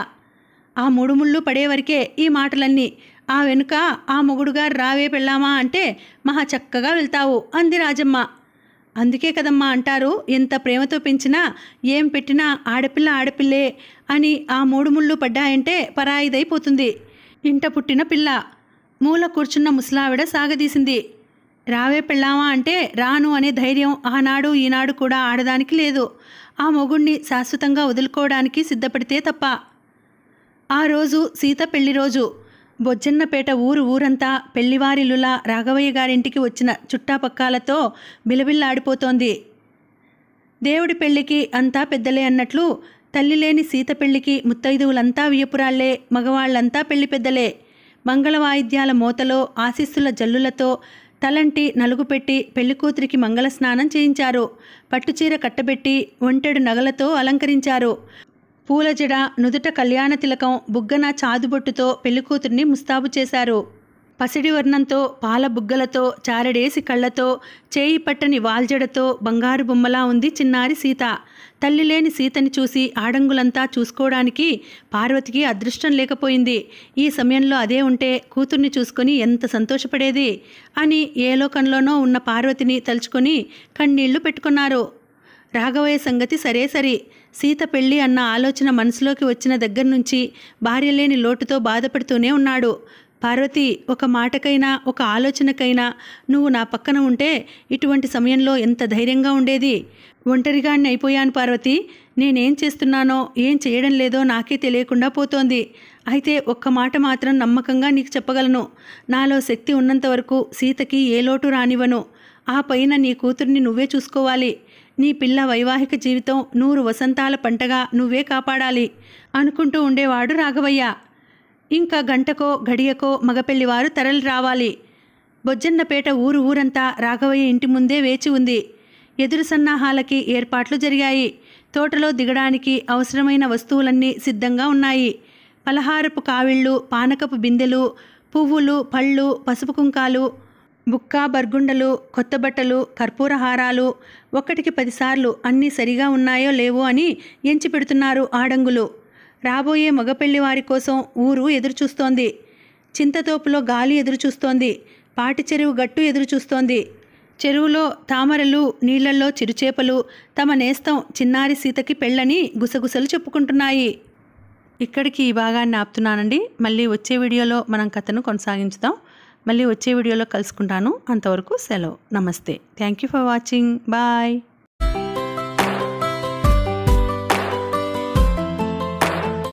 ఆ 3 ముళ్ళు పడేవరకే ఈ మాటలన్నీ. ఆ వెనుక ఆ మొగుడుగారు రావే పెళ్ళామా అంటే మహా చక్కగా వెళ్తావు అంది రాజమ్మ. అందుకే కదమ్మా అంటారు, ఎంత ప్రేమతో పెంచినా ఏం పెట్టినా ఆడపిల్ల ఆడపిల్లే అని. ఆ 3 ముళ్ళు పడ్డాయంటే పరాయిదైపోతుంది. ఇంట పుట్టిన పిల్ల. మూల కూర్చున్న ముసలావిడ సాగదీసింది. రావే పెళ్ళామా అంటే రాను అనే ధైర్యం ఆనాడు ఈనాడు కూడా ఆడదానికి లేదు. ఆ మొగుణ్ణి శాశ్వతంగా వదులుకోవడానికి సిద్ధపడితే తప్ప. ఆ రోజు సీత పెళ్లి రోజు. బొజ్జన్నపేట ఊరంతా పెళ్లివారిలులా రాఘవయ్య గారింటికి వచ్చిన చుట్టాపక్కాలతో బిలబిల్లాడిపోతోంది. దేవుడి పెళ్లికి అంతా పెద్దలే అన్నట్లు తల్లి లేని సీత పెళ్లికి ముత్తైదువులంతా వియ్యపురాళ్లే, మగవాళ్లంతా పెళ్లి పెద్దలే. మంగళ వాయిద్యాల మోతలో, ఆశీస్సుల జల్లులతో తలంటి నలుగు పెట్టి పెళ్లికూతురికి మంగళ స్నానం చేయించారు. పట్టుచీర కట్టబెట్టి ఒంటెడు నగలతో అలంకరించారు. పూల జడ, నుదుట కళ్యాణ తిలకం, బుగ్గన చాదుబొట్టుతో పెళ్లికూతుర్ని ముస్తాబు చేశారు. పసిడి వర్ణంతో, పాల బుగ్గలతో, చారడేసి కళ్లతో, చేయి పట్టని వాల్జడతో బంగారు బొమ్మలా ఉంది చిన్నారి సీత. తల్లి లేని సీతని చూసి ఆడంగులంతా చూసుకోవడానికి పార్వతికి అదృష్టం లేకపోయింది. ఈ సమయంలో అదే ఉంటే కూతుర్ని చూసుకొని ఎంత సంతోషపడేది అని ఏ లోకంలోనో ఉన్న పార్వతిని తలుచుకొని కన్నీళ్లు పెట్టుకున్నారు. రాఘవయ్య సంగతి సరే సరి. సీత పెళ్ళి అన్న ఆలోచన మనసులోకి వచ్చిన దగ్గర నుంచి భార్య లేని లోటుతో బాధపడుతూనే ఉన్నాడు. పార్వతి, ఒక మాటకైనా ఒక ఆలోచనకైనా నువ్వు నా పక్కన ఉంటే ఇటువంటి సమయంలో ఎంత ధైర్యంగా ఉండేది. ఒంటరిగాన్ని అయిపోయాను పార్వతి. నేనేం చేస్తున్నానో ఏం చేయడం లేదో నాకే తెలియకుండా పోతోంది. అయితే ఒక్క మాట మాత్రం నమ్మకంగా నీకు చెప్పగలను. నాలో శక్తి ఉన్నంత వరకు సీతకి ఏ లోటు రానివ్వను. ఆ పైన నీ కూతుర్ని నువ్వే చూసుకోవాలి. నీ పిల్ల వైవాహిక జీవితం 100 వసంతాల పంటగా నువ్వే కాపాడాలి అనుకుంటూ ఉండేవాడు రాఘవయ్య. ఇంకా గంటకో గడియకో మగపెళ్లివారు తరలి రావాలి. బొజ్జన్నపేట ఊరంతా రాఘవయ్య ఇంటి ముందే వేచి ఉంది. ఎదురు సన్నాహాలకి ఏర్పాట్లు జరిగాయి. తోటలో దిగడానికి అవసరమైన వస్తువులన్నీ సిద్ధంగా ఉన్నాయి. పలహారపు కావిళ్ళు, పానకపు బిందెలు, పువ్వులు, పళ్ళు, పసుపు కుంకాలు, బుక్క బర్గుండలు, కొత్త బట్టలు, కర్పూర హారాలు, 1కి 10 సార్లు అన్నీ సరిగా ఉన్నాయో లేవో అని ఎంచి పెడుతున్నారు ఆడంగులు. రాబోయే మగపెళ్లి వారి కోసం ఊరు ఎదురుచూస్తోంది. చింతతోపులో గాలి ఎదురుచూస్తోంది. పాటి చెరువు గట్టు ఎదురు చూస్తోంది. చెరువులో తామరలు, నీళ్లల్లో చిరుచేపలు తమ నేస్తం చిన్నారి సీతకి పెళ్ళని గుసగుసలు చెప్పుకుంటున్నాయి. ఇక్కడికి ఈ భాగాన్ని ఆపుతున్నానండి. మళ్ళీ వచ్చే వీడియోలో మనం కథను కొనసాగించుదాం. మళ్ళీ వచ్చే వీడియోలో కలుసుకుంటాను. అంతవరకు సెలవు. నమస్తే. Thank you for watching. Bye.